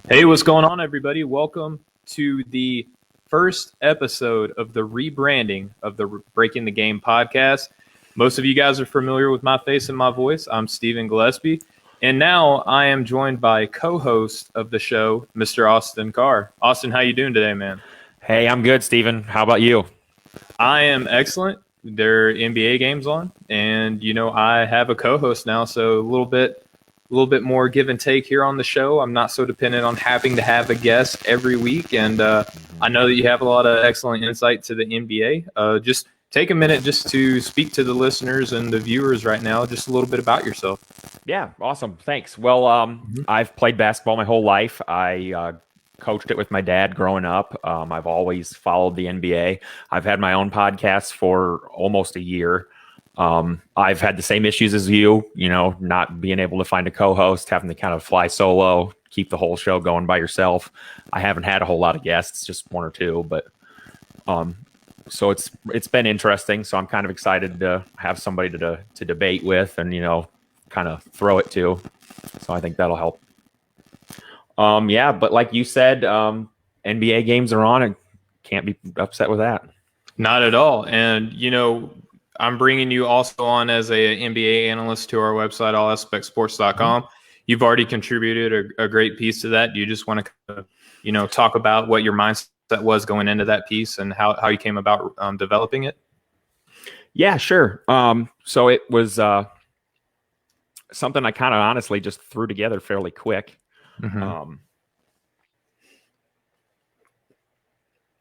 Hey, what's going on, everybody? Welcome to the first episode of the rebranding of the Breaking the Game podcast. Most of you guys are familiar with my face and my voice. I'm Stephen Gillaspie, and now I am joined by co-host of the show, Mr. Austin Carr. Austin, how you doing today, man? Hey, I'm good, Steven. How about you? I am excellent. There are NBA games on, and I have a co-host now, so a little bit more give and take here on the show. I'm not so dependent on having to have a guest every week, and I know that you have a lot of excellent insight to the NBA. Just take a minute just to speak to the listeners and the viewers right now, just a little bit about yourself. Yeah, awesome. Thanks. Well, I've played basketball my whole life. I coached it with my dad growing up. I've always followed the NBA. I've had my own podcast for almost a year. I've had the same issues as you, not being able to find a co-host, having to kind of fly solo, keep the whole show going by yourself. I haven't had a whole lot of guests, just one or two, but so it's been interesting. So I'm kind of excited to have somebody to debate with and, kind of throw it to. So I think that'll help. Yeah, but like you said, NBA games are on and can't be upset with that. Not at all. And, I'm bringing you also on as a NBA analyst to our website, allaspectsports.com. Mm-hmm. You've already contributed a great piece to that. Do you just want to, talk about what your mindset was going into that piece and how you came about developing it? Yeah, sure. So it was something I kind of honestly just threw together fairly quick. Mm-hmm.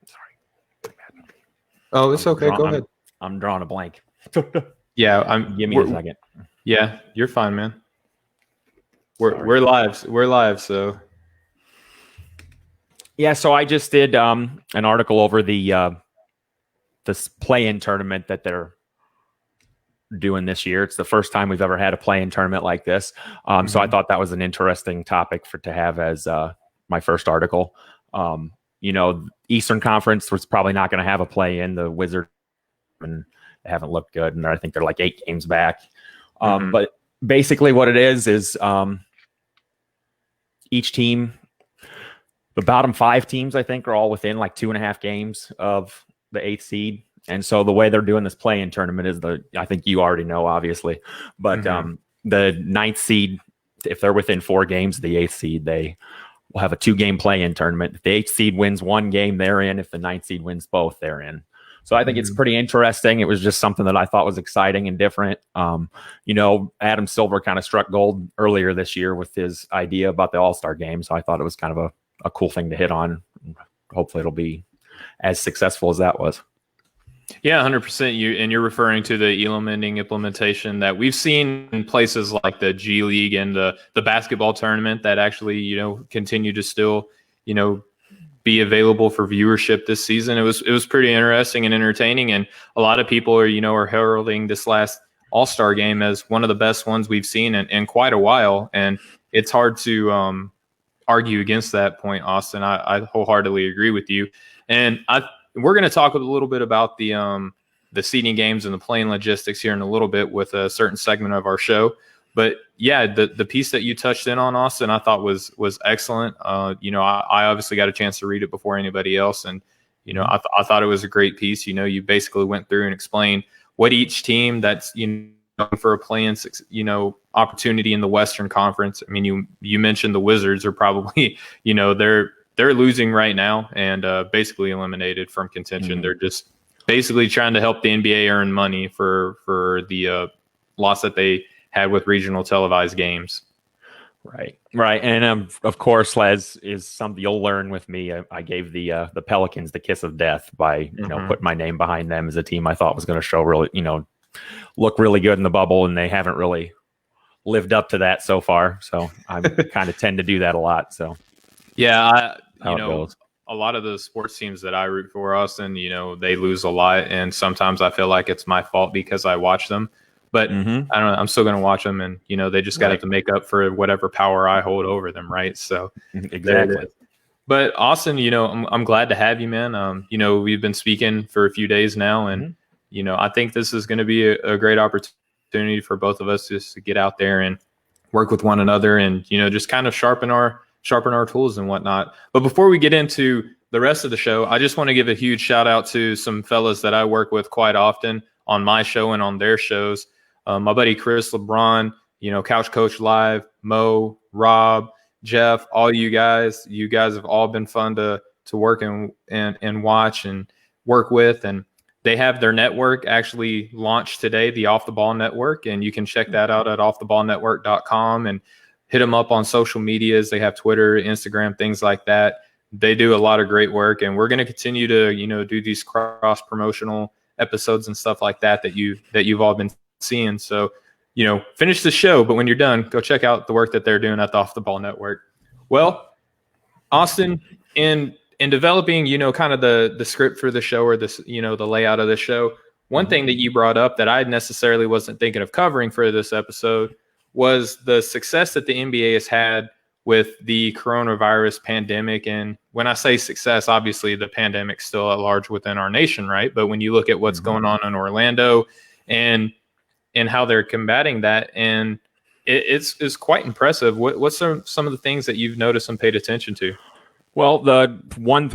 Sorry. Oh, it's okay. Go ahead. I'm drawing a blank. Yeah, give me a second. Yeah, you're fine, man. We're live. We're live, so. Yeah, so I just did an article over this play-in tournament that they're doing this year. It's the first time we've ever had a play-in tournament like this. Mm-hmm. So I thought that was an interesting topic to have as my first article. Eastern Conference was probably not going to have a play-in. The Wizards and they haven't looked good, and I think they're like 8 games back. But basically what it is each team, the bottom 5 teams, I think, are all within like 2.5 games of the 8th seed. And so the way they're doing this play-in tournament is I think you already know, obviously, but the 9th seed, if they're within 4 games of the 8th seed, they will have a 2-game play-in tournament. If the 8th seed wins 1 game, they're in. If the 9th seed wins both, they're in. So I think it's pretty interesting. It was just something that I thought was exciting and different. Adam Silver kind of struck gold earlier this year with his idea about the All-Star game. So I thought it was kind of a cool thing to hit on. Hopefully it'll be as successful as that was. Yeah, 100%. You're referring to the Elam ending implementation that we've seen in places like the G League and the basketball tournament that actually, continue to still, be available for viewership this season. It was pretty interesting and entertaining, and a lot of people are heralding this last All-Star game as one of the best ones we've seen in quite a while, and it's hard to argue against that point, Austin. I wholeheartedly agree with you, and we're going to talk a little bit about the seeding games and the playing logistics here in a little bit with a certain segment of our show. But yeah, the piece that you touched in on, Austin, I thought was excellent. I obviously got a chance to read it before anybody else, and I thought it was a great piece. You basically went through and explained what each team that's for a play-in opportunity in the Western Conference. I mean, you mentioned the Wizards are probably they're losing right now and basically eliminated from contention. Mm-hmm. They're just basically trying to help the NBA earn money for the loss that they had with regional televised games. Right. And of course, Les, is something you'll learn with me. I gave the Pelicans the kiss of death by putting my name behind them as a team I thought was going to show really look really good in the bubble, and they haven't really lived up to that so far. So I kind of tend to do that a lot. So yeah, a lot of the sports teams that I root for, Austin, they lose a lot, and sometimes I feel like it's my fault because I watch them. But I don't know, I'm still going to watch them, and they just got to make up for whatever power I hold over them, right? So exactly. But Austin, I'm glad to have you, man. We've been speaking for a few days now, and I think this is going to be a great opportunity for both of us just to get out there and work with one another, and just kind of sharpen our sharpen our tools and whatnot. But before we get into the rest of the show, I just want to give a huge shout out to some fellas that I work with quite often on my show and on their shows. My buddy Chris LeBron, Couch Coach Live, Mo, Rob, Jeff, all you guys have all been fun to work and watch and work with. And they have their network actually launched today, the Off the Ball Network, and you can check that out at offtheballnetwork.com and hit them up on social medias. They have Twitter, Instagram, things like that. They do a lot of great work, and we're going to continue to, do these cross promotional episodes and stuff like that you've all been seeing. So, finish the show, but when you're done, go check out the work that they're doing at the Off the Ball Network. Well, Austin, in developing, kind of the script for the show, or this, the layout of the show, one thing that you brought up that I necessarily wasn't thinking of covering for this episode was the success that the NBA has had with the coronavirus pandemic. And when I say success, obviously the pandemic's still at large within our nation, right? But when you look at what's going on in Orlando and how they're combating that, and it's quite impressive. What's some of the things that you've noticed and paid attention to? Well, the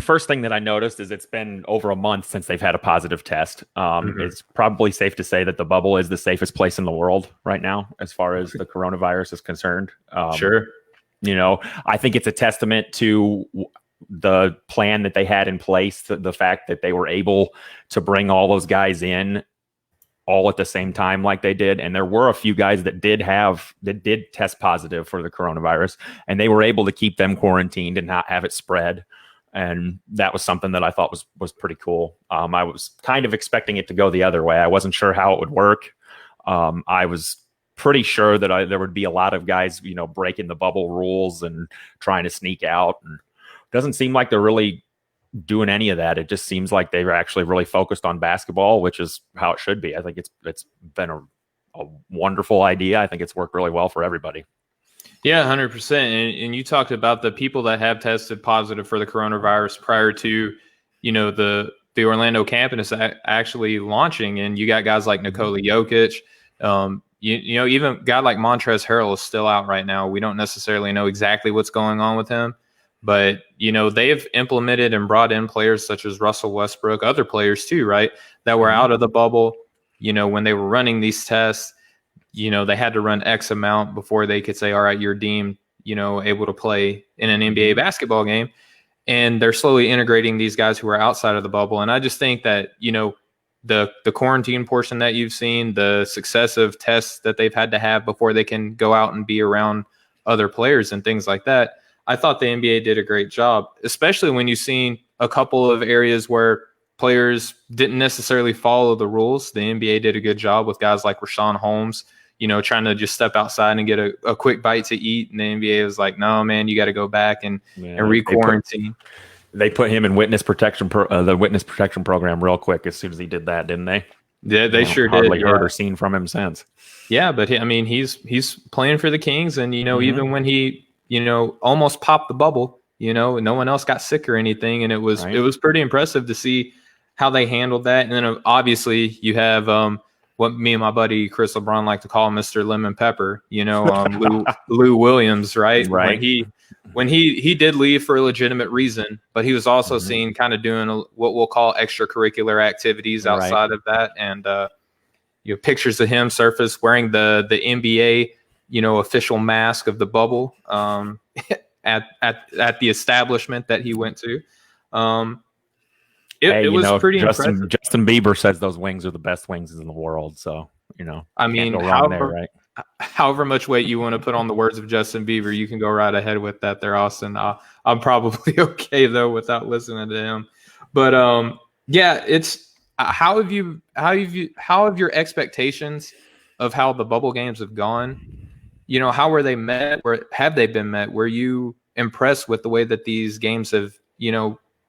first thing that I noticed is it's been over a month since they've had a positive test. It's probably safe to say that the bubble is the safest place in the world right now, as far as the coronavirus is concerned. Sure. I think it's a testament to the plan that they had in place, the fact that they were able to bring all those guys in all at the same time like they did. And there were a few guys that did test positive for the coronavirus, and they were able to keep them quarantined and not have it spread. And that was something that I thought was pretty cool. I was kind of expecting it to go the other way. I wasn't sure how it would work. I was pretty sure that there would be a lot of guys, breaking the bubble rules and trying to sneak out. And it doesn't seem like they're really doing any of that. It just seems like they're actually really focused on basketball, which is how it should be. I think it's been a wonderful idea. I think it's worked really well for everybody. Yeah, 100%. And you talked about the people that have tested positive for the coronavirus prior to, the Orlando campus actually launching. And you got guys like Nikola Jokic. Even a guy like Montrezl Harrell is still out right now. We don't necessarily know exactly what's going on with him, but they've implemented and brought in players such as Russell Westbrook, other players too, right, that were out of the bubble. When they were running these tests, they had to run X amount before they could say, all right, you're deemed, able to play in an NBA basketball game. And they're slowly integrating these guys who are outside of the bubble. And I just think that, the quarantine portion that you've seen, the successive tests that they've had to have before they can go out and be around other players and things like that, I thought the NBA did a great job, especially when you've seen a couple of areas where players didn't necessarily follow the rules. The NBA did a good job with guys like Rashawn Holmes, trying to just step outside and get a quick bite to eat. And the NBA was like, no, man, you got to go back and re-quarantine. They put him in witness protection, the witness protection program real quick as soon as he did that, didn't they? Yeah, they sure did. Hardly heard or seen from him since. Yeah, but he's playing for the Kings, and even when he almost popped the bubble, no one else got sick or anything, and it was pretty impressive to see how they handled that. And then obviously you have what me and my buddy Chris LeBron like to call Mr. Lemon Pepper, Lou Williams, right? When he did leave for a legitimate reason, but he was also seen kind of doing what we'll call extracurricular activities outside of that. And pictures of him surface wearing the NBA official mask of the bubble at the establishment that he went to. It was pretty impressive. Justin Bieber says those wings are the best wings in the world. So, however much weight you want to put on the words of Justin Bieber, you can go right ahead with that there, Austin. I'm probably okay though without listening to him. But it's how have your expectations of how the bubble games have gone? How were they met? Where have they been met? Were you impressed with the way that these games have,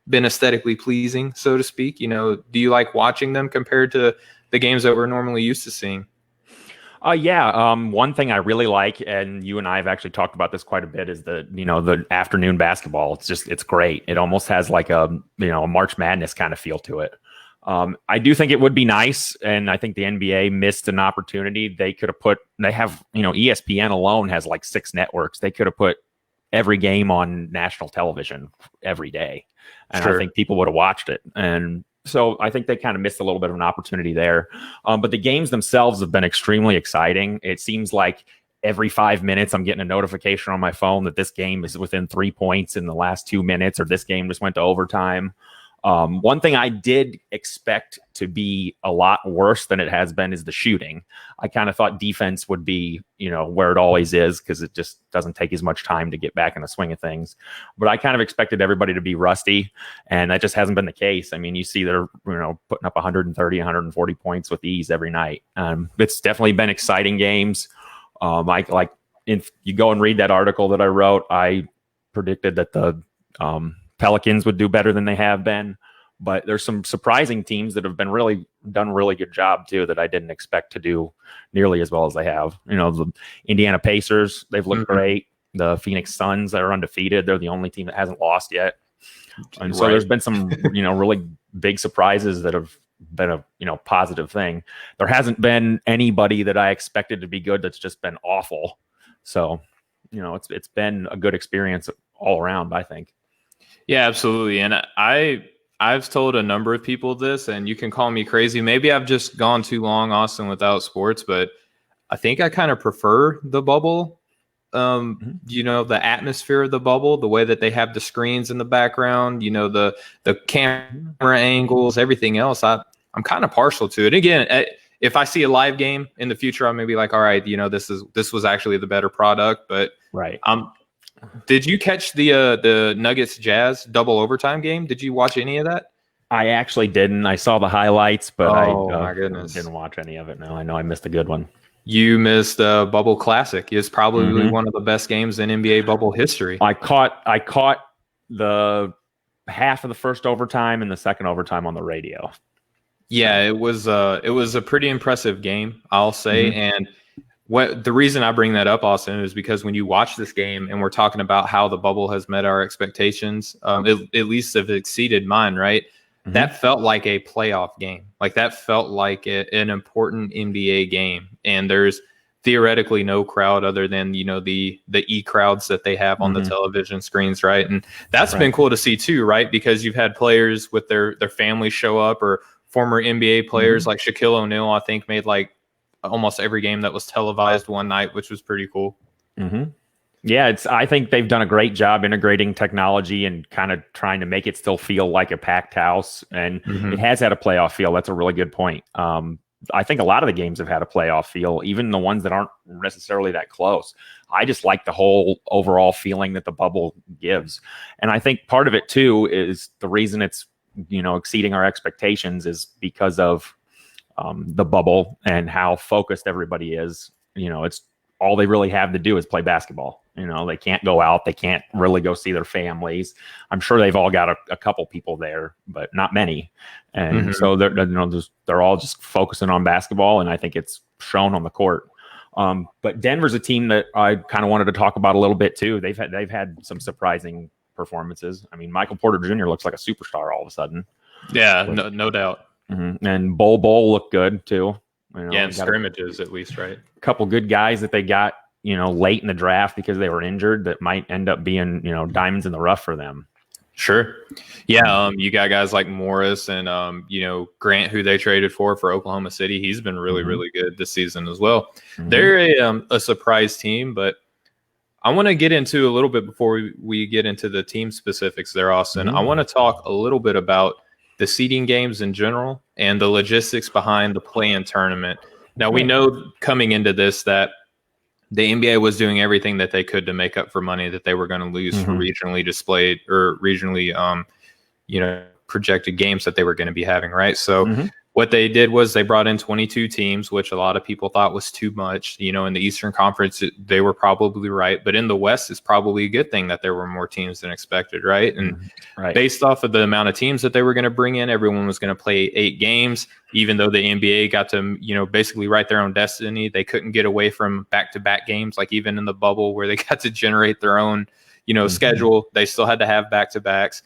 been aesthetically pleasing, so to speak? Do you like watching them compared to the games that we're normally used to seeing? One thing I really like, and you and I have actually talked about this quite a bit, is the afternoon basketball. It's great. It almost has like a March Madness kind of feel to it. I do think it would be nice, and I think the NBA missed an opportunity. They have ESPN alone has like 6 networks. They could have put every game on national television every day. And I think people would have watched it. And so I think they kind of missed a little bit of an opportunity there. But the games themselves have been extremely exciting. It seems like every 5 minutes, I'm getting a notification on my phone that this game is within 3 points in the last 2 minutes, or this game just went to overtime. One thing I did expect to be a lot worse than it has been is the shooting. I kind of thought defense would be, where it always is, because it just doesn't take as much time to get back in the swing of things. But I kind of expected everybody to be rusty, and that just hasn't been the case. I mean, you see they're, putting up 130, 140 points with ease every night. It's definitely been exciting games. If you go and read that article that I wrote, I predicted that the Pelicans would do better than they have been, but there's some surprising teams that have been done a really good job too, that I didn't expect to do nearly as well as they have. The Indiana Pacers, they've looked great. The Phoenix Suns are undefeated. They're the only team that hasn't lost yet. And so there's been some, really big surprises that have been a positive thing. There hasn't been anybody that I expected to be good that's just been awful. So, it's been a good experience all around, I think. Yeah, absolutely. And I've told a number of people this, and you can call me crazy. Maybe I've just gone too long, Austin, without sports, but I think I kind of prefer the bubble. The atmosphere of the bubble, the way that they have the screens in the background, the camera angles, everything else. I'm kind of partial to it. Again, if I see a live game in the future, I may be like, all right, this was actually the better product. But right. Did you catch the Nuggets Jazz double overtime game? Did you watch any of that? I actually didn't. I saw the highlights, but my goodness, didn't watch any of it. No, I know I missed a good one. You missed the Bubble Classic. It's probably one of the best games in NBA bubble history. I caught the half of the first overtime and the second overtime on the radio. Yeah, it was a pretty impressive game, I'll say. And the reason I bring that up, Austin, is because when you watch this game and we're talking about how the bubble has met our expectations, at least have exceeded mine, right? That felt like a playoff game. Like that felt like an important NBA game. And there's theoretically no crowd other than, the E crowds that they have on the television screens, right? And that's been cool to see too, right? Because you've had players with their families show up, or former NBA players like Shaquille O'Neal, I think, made like almost every game that was televised one night, which was pretty cool. Yeah, I think they've done a great job integrating technology and kind of trying to make it still feel like a packed house. And it has had a playoff feel. That's a really good point. I think a lot of the games have had a playoff feel, even the ones that aren't necessarily that close. I just like the whole overall feeling that the bubble gives. And I think part of it too is the reason it's, exceeding our expectations is because of the bubble and how focused everybody is. It's all they really have to do is play basketball. They can't go out. They can't really go see their families. I'm sure they've all got a couple people there, but not many. And so they're all just focusing on basketball. And I think it's shown on the court. But Denver's a team that I kind of wanted to talk about a little bit too. They've had some surprising performances. I mean, Michael Porter Jr. looks like a superstar all of a sudden. Yeah, no doubt. And Bol looked good too. In scrimmages at least, right? A couple good guys that they got, late in the draft because they were injured that might end up being, diamonds in the rough for them. Sure. Yeah. You got guys like Morris and, Grant, who they traded for Oklahoma City. He's been really, really good this season as well. They're a surprise team, but I want to get into a little bit before we get into the team specifics there, Austin. I want to talk a little bit about the seeding games in general and the logistics behind the play-in tournament. Now, we know coming into this that the NBA was doing everything that they could to make up for money that they were going to lose for regionally displayed or regionally, projected games that they were going to be having, right? So what they did was they brought in 22 teams, which a lot of people thought was too much. In the Eastern Conference, they were probably right. But in the West, it's probably a good thing that there were more teams than expected, right? And based off of the amount of teams that they were going to bring in, everyone was going to play 8 games, even though the NBA got to, basically write their own destiny. They couldn't get away from back-to-back games, like even in the bubble where they got to generate their own, schedule. They still had to have back-to-backs.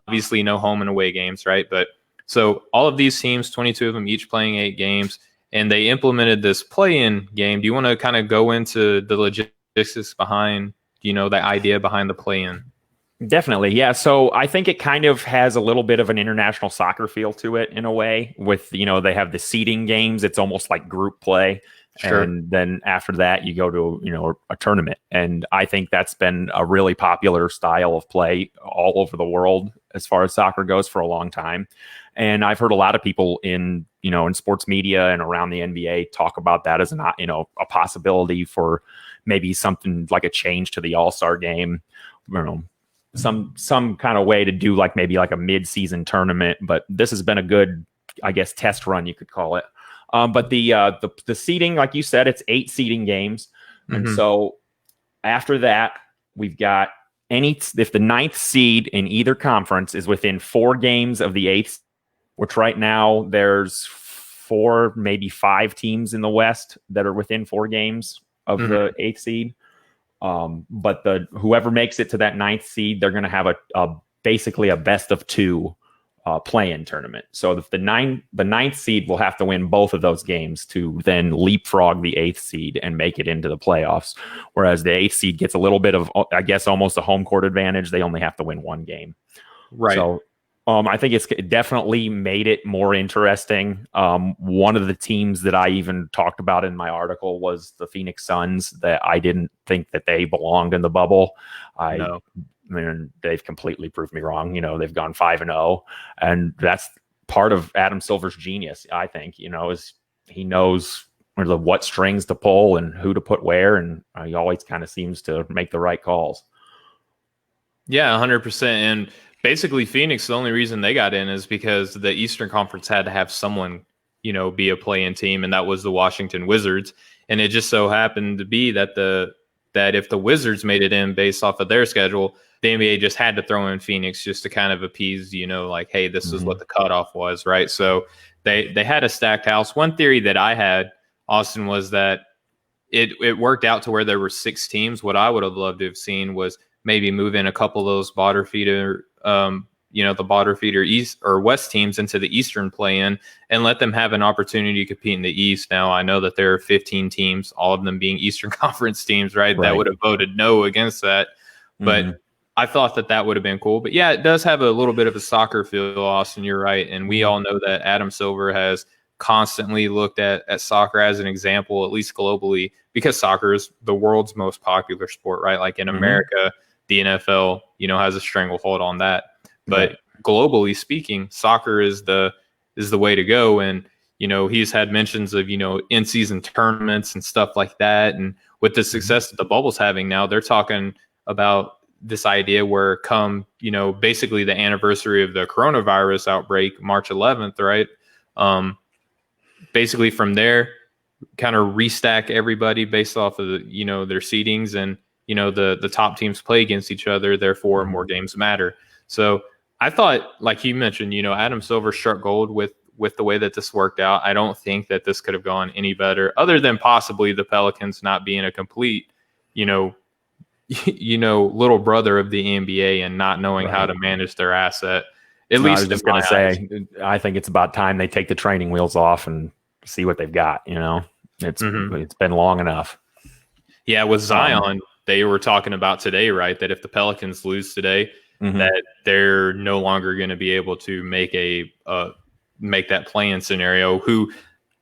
Obviously, no home and away games, right? But so all of these teams, 22 of them, each playing 8 games, and they implemented this play-in game. Do you want to kind of go into the logistics behind the idea behind the play-in? Definitely. Yeah. So I think it kind of has a little bit of an international soccer feel to it in a way with, they have the seeding games. It's almost like group play. Sure. And then after that, you go to, a tournament. And I think that's been a really popular style of play all over the world as far as soccer goes for a long time. And I've heard a lot of people in sports media and around the NBA talk about that as a possibility for maybe something like a change to the All-Star game. Some kind of way to do maybe a mid-season tournament, but this has been a good, I guess, test run, you could call it. But the seeding, like you said, it's 8 seeding games. And so after that, we've got if the 9th seed in either conference is within 4 games of the 8th, which right now there's 4, maybe 5 teams in the West that are within 4 games of the 8th seed. But whoever makes it to that 9th seed, they're going to have basically a best of 2 play-in tournament. So the 9th seed will have to win both of those games to then leapfrog the 8th seed and make it into the playoffs. Whereas the 8th seed gets a little bit of, I guess, almost a home court advantage. They only have to win 1 game. Right. So I think it's definitely made it more interesting. One of the teams that I even talked about in my article was the Phoenix Suns, that I didn't think that they belonged in the bubble. I mean, they've completely proved me wrong. They've gone 5-0, and that's part of Adam Silver's genius, I think, is he knows what strings to pull and who to put where, and he always kind of seems to make the right calls. Yeah, 100%. And basically, Phoenix, the only reason they got in is because the Eastern Conference had to have someone, be a play-in team, and that was the Washington Wizards. And it just so happened to be that if the Wizards made it in based off of their schedule, the NBA just had to throw in Phoenix just to kind of appease, hey, this is what the cutoff was, right? So they had a stacked house. One theory that I had, Austin, was that it worked out to where there were 6 teams. What I would have loved to have seen was maybe move in a couple of those bottom feeder, the bottom feeder East or West teams into the Eastern play-in and let them have an opportunity to compete in the East. Now, I know that there are 15 teams, all of them being Eastern Conference teams, right? That would have voted no against that. But I thought that would have been cool. But yeah, it does have a little bit of a soccer feel, Austin. You're right. And we all know that Adam Silver has constantly looked at soccer as an example, at least globally, because soccer is the world's most popular sport, right? Like in America, the NFL, has a stranglehold on that. But globally speaking, soccer is the way to go. And, he's had mentions of, in-season tournaments and stuff like that. And with the success that the bubble's having now, they're talking about this idea where come, basically the anniversary of the coronavirus outbreak, March 11th, right? Basically from there, kind of restack everybody based off of their seedings, and the top teams play against each other, therefore more games matter. So I thought, like you mentioned, Adam Silver struck gold with the way that this worked out. I don't think that this could have gone any better, other than possibly the Pelicans not being a complete little brother of the NBA and not knowing how to manage their asset. At least I was just going to say, I think it's about time they take the training wheels off and see what they've got. It's been long enough. Yeah, with Zion, they were talking about today, right? That if the Pelicans lose today, that they're no longer going to be able to make make that play-in scenario.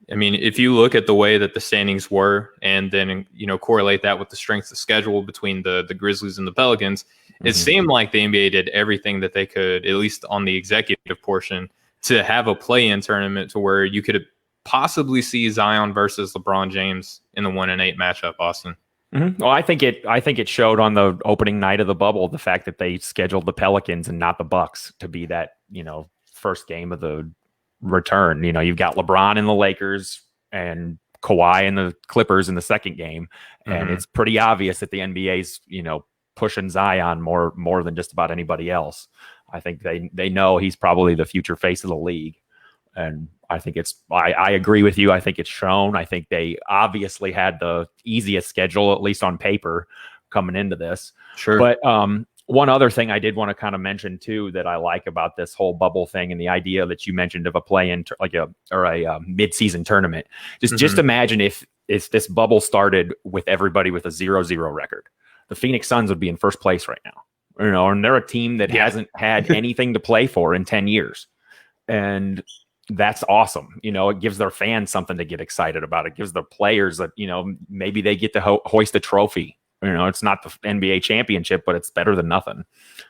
If you look at the way that the standings were, and then correlate that with the strength of schedule between the Grizzlies and the Pelicans, it seemed like the NBA did everything that they could, at least on the executive portion, to have a play-in tournament to where you could possibly see Zion versus LeBron James in the 1-8 matchup, Austin. Well, I think it showed on the opening night of the bubble, the fact that they scheduled the Pelicans and not the Bucks to be that first game of the return. You've got LeBron and the Lakers and Kawhi and the Clippers in the second game, and it's pretty obvious that the NBA's pushing Zion more than just about anybody else. I think they know he's probably the future face of the league, and I think I agree with you. I think it's shown. I think they obviously had the easiest schedule, at least on paper, coming into this. Sure. But one other thing I did want to kind of mention too that I like about this whole bubble thing and the idea that you mentioned of a play-in a mid-season tournament. Just imagine if this bubble started with everybody with a 0-0 record. the Phoenix Suns would be in first place right now. And they're a team that hasn't had anything to play for in 10 years. And that's awesome. It gives their fans something to get excited about. It gives their players that, maybe they get to hoist a trophy. It's not the NBA championship, but it's better than nothing.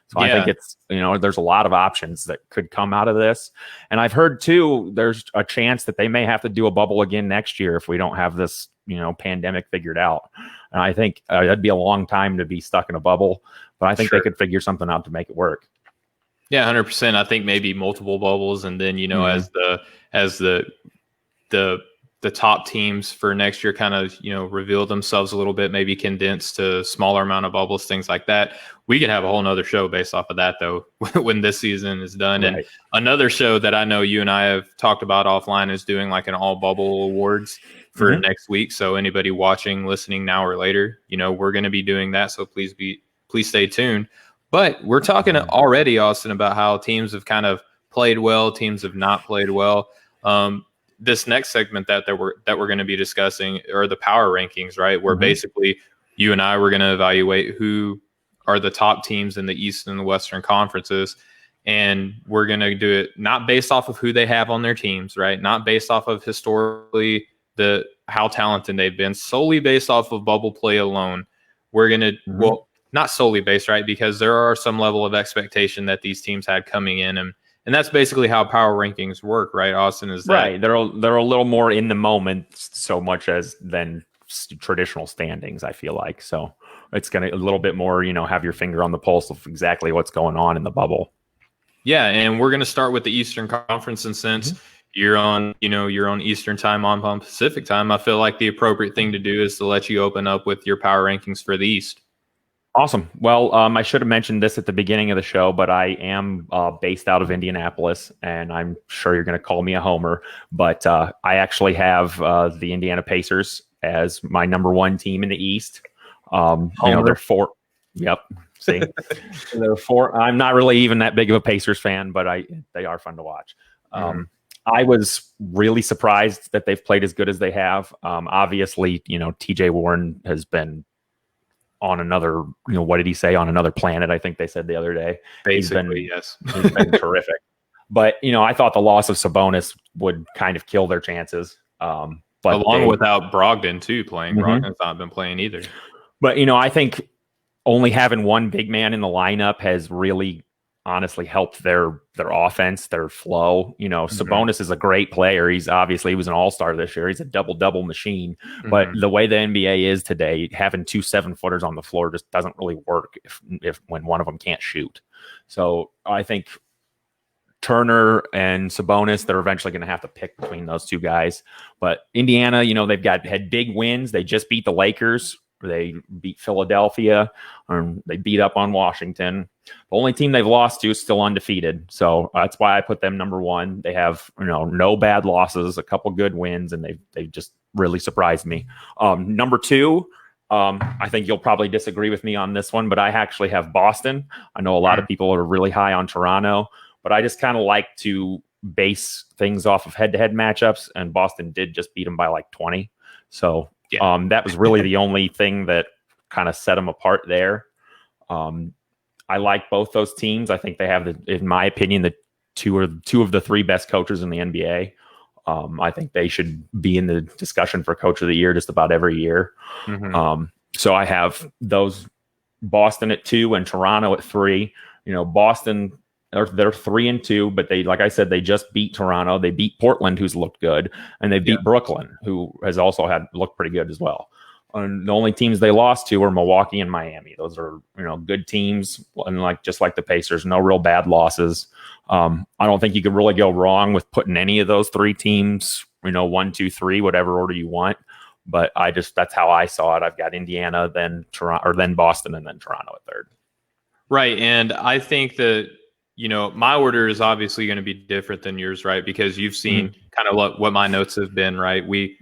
So I think it's, there's a lot of options that could come out of this. And I've heard too, there's a chance that they may have to do a bubble again next year if we don't have this, pandemic figured out. And I think that'd be a long time to be stuck in a bubble, but I think they could figure something out to make it work. Yeah, 100%. I think maybe multiple bubbles, and then as the top teams for next year kind of reveal themselves a little bit, maybe condense to smaller amount of bubbles, things like that. We could have a whole nother show based off of that though when this season is done. Right. And another show that I know you and I have talked about offline is doing like an all bubble awards for next week. So anybody watching, listening now or later, we're going to be doing that. So please stay tuned. But we're talking already, Austin, about how teams have kind of played well, teams have not played well. This next segment that we're going to be discussing are the power rankings, right? Where basically you and I were going to evaluate who are the top teams in the East and the Western conferences. And we're going to do it not based off of who they have on their teams, right? Not based off of historically how talented they've been, solely based off of bubble play alone. We're going to, not solely based, right? Because there are some level of expectation that these teams had coming in, and that's basically how power rankings work, right? Austin, is that right? They're a little more in the moment, so much as than traditional standings. I feel like so it's going to a little bit more, have your finger on the pulse of exactly what's going on in the bubble. Yeah, and we're going to start with the Eastern Conference, and since you're on Eastern time, on Pacific time, I feel like the appropriate thing to do is to let you open up with your power rankings for the East. Awesome. Well, I should have mentioned this at the beginning of the show, but I am based out of Indianapolis, and I'm sure you're going to call me a homer, but I actually have the Indiana Pacers as my number one team in the East. They're four. Yep. See, they're four. I'm not really even that big of a Pacers fan, but they are fun to watch. I was really surprised that they've played as good as they have. Obviously, TJ Warren has been on another, what did he say? On another planet, I think they said the other day. Basically, he's been terrific. But, I thought the loss of Sabonis would kind of kill their chances. But along without Brogdon too playing. Brogdon's not been playing either. But, I think only having one big man in the lineup has really honestly helped their offense, their flow. Sabonis is a great player. He was an all-star this year. He's a double machine. But the way the NBA is today, having 2 7-footers on the floor just doesn't really work if when one of them can't shoot. So I think Turner and Sabonis, they're eventually going to have to pick between those two guys. But Indiana, they've had big wins. They just beat the Lakers. They beat Philadelphia, they beat up on Washington. The only team they've lost to is still undefeated. So that's why I put them number one. They have, no bad losses, a couple good wins, and they've just really surprised me. Number two, I think you'll probably disagree with me on this one, but I actually have Boston. I know a lot of people are really high on Toronto, but I just kind of like to base things off of head-to-head matchups, and Boston did just beat them by like 20. So that was really the only thing that kind of set them apart there. I like both those teams. I think they have, in my opinion, the two of the three best coaches in the NBA. I think they should be in the discussion for Coach of the Year just about every year. So I have those Boston at 2 and Toronto at 3. Boston, they're 3-2, but they, like I said, they just beat Toronto. They beat Portland, who's looked good, and they beat Brooklyn, who has also looked pretty good as well. And the only teams they lost to are Milwaukee and Miami. Those are, good teams, and just like the Pacers, no real bad losses. I don't think you could really go wrong with putting any of those three teams, 1, 2, 3, whatever order you want. But that's how I saw it. I've got Indiana, then Toronto, or then Boston, and then Toronto at third. Right, and I think that my order is obviously going to be different than yours, right? Because you've seen kind of what my notes have been, right? We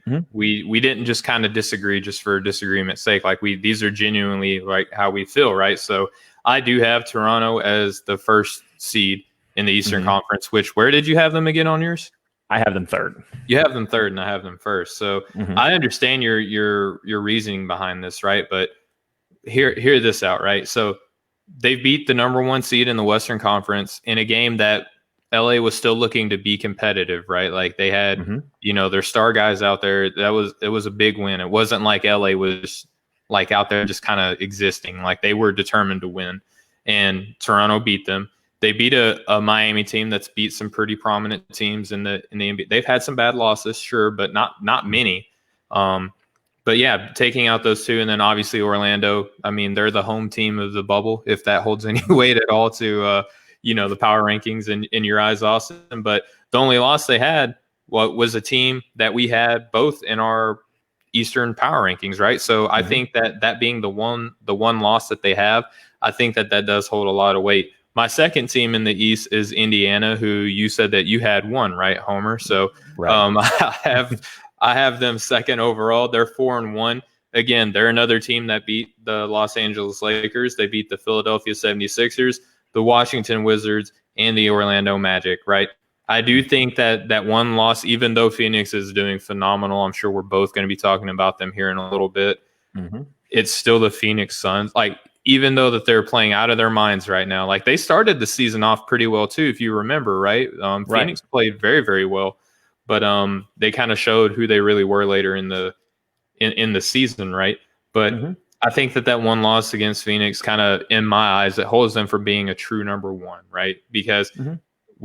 didn't just kind of disagree just for disagreement's sake. These are genuinely how we feel, right? So I do have Toronto as the first seed in the Eastern Conference. Where did you have them again on yours? I have them third. You have them third, and I have them first. So I understand your reasoning behind this, right? But hear this out, right? So they beat the number one seed in the Western Conference in a game that LA was still looking to be competitive, right? Like they had, their star guys out there. It was a big win. It wasn't like LA was like out there just kind of existing. Like they were determined to win, and Toronto beat them. They beat a Miami team that's beat some pretty prominent teams in the NBA. They've had some bad losses, sure, but not many. But yeah, taking out those two, and then obviously Orlando. I mean, they're the home team of the bubble, if that holds any weight at all to the power rankings in your eyes, Austin. But the only loss they had was a team that we had both in our Eastern power rankings, right? So I think that being the one loss that they have, I think that does hold a lot of weight. My second team in the East is Indiana, who you said that you had one, right, Homer? So right. I have them second overall. They're 4-1. Again, they're another team that beat the Los Angeles Lakers. They beat the Philadelphia 76ers, the Washington Wizards, and the Orlando Magic, right? I do think that one loss, even though Phoenix is doing phenomenal, I'm sure we're both going to be talking about them here in a little bit. It's still the Phoenix Suns. Like, even though that they're playing out of their minds right now, like they started the season off pretty well too, if you remember, right? Phoenix played very, very well, but they kind of showed who they really were later in the season, right? But I think that one loss against Phoenix kind of, in my eyes, it holds them for being a true number one, right? Because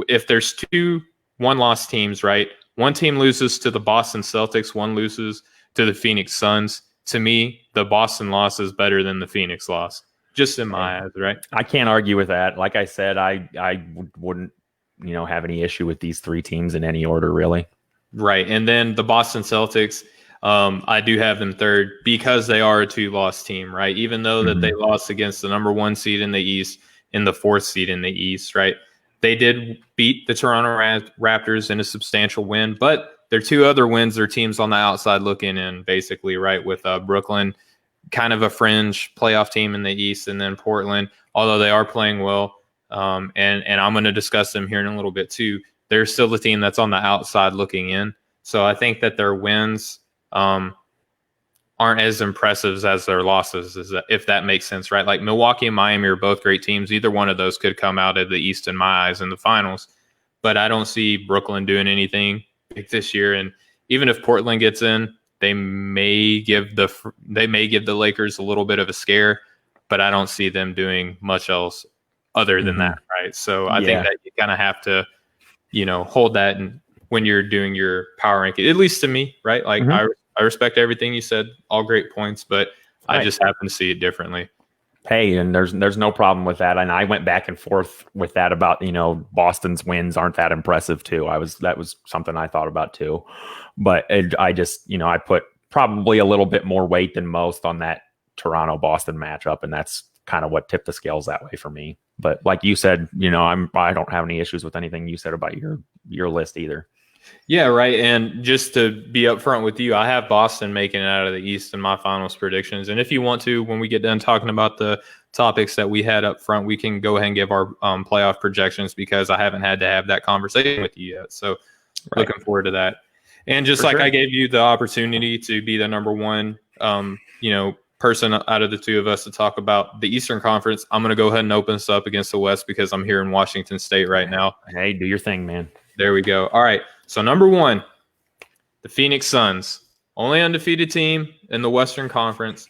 if there's two one-loss teams, right? One team loses to the Boston Celtics, one loses to the Phoenix Suns. To me, the Boston loss is better than the Phoenix loss, just in my eyes, right? I can't argue with that. Like I said, I wouldn't, have any issue with these three teams in any order, really. Right. And then the Boston Celtics, I do have them third because they are a two-loss team, right? Even though that they lost against the number one seed in the East and the fourth seed in the East, right? They did beat the Toronto Raptors in a substantial win, but their two other wins are teams on the outside looking in, basically, right? With Brooklyn, kind of a fringe playoff team in the East, and then Portland, although they are playing well, and I'm going to discuss them here in a little bit too. They're still the team that's on the outside looking in. So I think that their wins aren't as impressive as their losses, if that makes sense, right? Like Milwaukee and Miami are both great teams. Either one of those could come out of the East in my eyes in the finals, but I don't see Brooklyn doing anything big this year. And even if Portland gets in, they may give the Lakers a little bit of a scare, but I don't see them doing much else other than that, right? So I think that you kind of have to, hold that when you're doing your power ranking, at least to me, right? Like I respect everything you said, all great points, but I just happen to see it differently. Hey, and there's no problem with that. And I went back and forth with that about, Boston's wins aren't that impressive too. That was something I thought about too. But I just, I put probably a little bit more weight than most on that Toronto-Boston matchup. And that's kind of what tipped the scales that way for me. But like you said, I don't have any issues with anything you said about your list either. Yeah, right. And just to be upfront with you, I have Boston making it out of the East in my finals predictions. And if you want to, when we get done talking about the topics that we had up front, we can go ahead and give our playoff projections because I haven't had to have that conversation with you yet. So looking forward to that. And just I gave you the opportunity to be the number one, person out of the two of us to talk about the Eastern Conference, I'm going to go ahead and open this up against the West because I'm here in Washington State right now. Hey, do your thing, man. There we go. All right. So number one, the Phoenix Suns, only undefeated team in the Western Conference.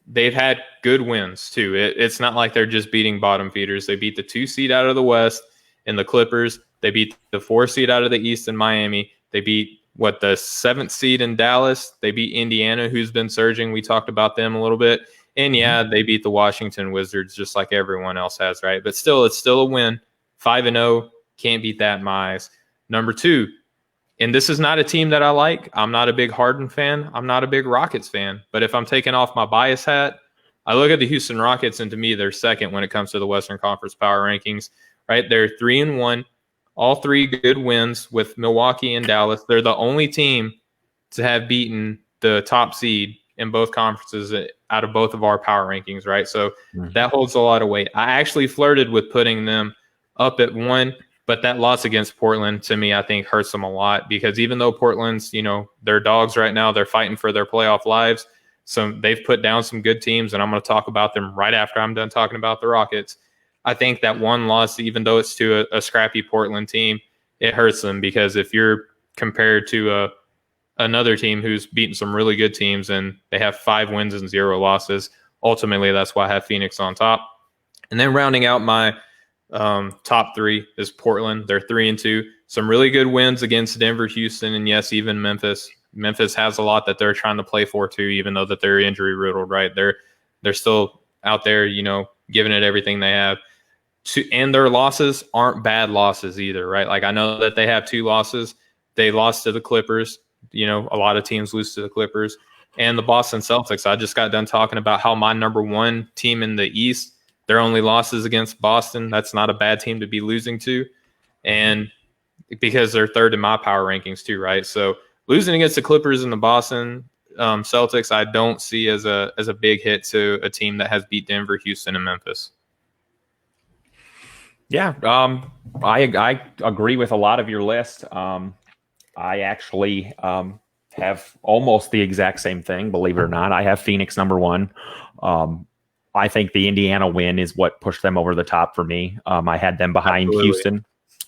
They've had good wins too. It's not like they're just beating bottom feeders. They beat the 2 seed out of the West in the Clippers. They beat the 4 seed out of the East in Miami. They beat the 7th seed in Dallas. They beat Indiana, who's been surging. We talked about them a little bit. And they beat the Washington Wizards just like everyone else has, right? But still, it's still a win. 5-0. Can't beat that in my eyes. Number two, and this is not a team that I like. I'm not a big Harden fan. I'm not a big Rockets fan. But if I'm taking off my bias hat, I look at the Houston Rockets, and to me, they're second when it comes to the Western Conference power rankings, right? They're 3-1, all three good wins with Milwaukee and Dallas. They're the only team to have beaten the top seed in both conferences out of both of our power rankings, right? So that holds a lot of weight. I actually flirted with putting them up at 1, but that loss against Portland, to me, I think hurts them a lot because even though Portland's, they're dogs right now, they're fighting for their playoff lives, they've put down some good teams, and I'm going to talk about them right after I'm done talking about the Rockets. I think that one loss, even though it's to a scrappy Portland team, it hurts them, because if you're compared to another team who's beaten some really good teams and they have 5 wins and 0 losses, ultimately that's why I have Phoenix on top. And then rounding out my top 3 is Portland. They're 3-2. Some really good wins against Denver, Houston, and yes, even Memphis. Memphis has a lot that they're trying to play for too, even though that they're injury riddled, right? They're still out there, giving it everything they have. And their losses aren't bad losses either, right? Like, I know that they have 2 losses. They lost to the Clippers. A lot of teams lose to the Clippers. And the Boston Celtics. I just got done talking about how my number 1 team in the East, their only losses against Boston. That's not a bad team to be losing to. And because they're 3rd in my power rankings too, right? So losing against the Clippers and the Boston Celtics, I don't see as a big hit to a team that has beat Denver, Houston, and Memphis. Yeah, I agree with a lot of your list. I actually have almost the exact same thing, believe it or not. I have Phoenix number 1. I think the Indiana win is what pushed them over the top for me. I had them behind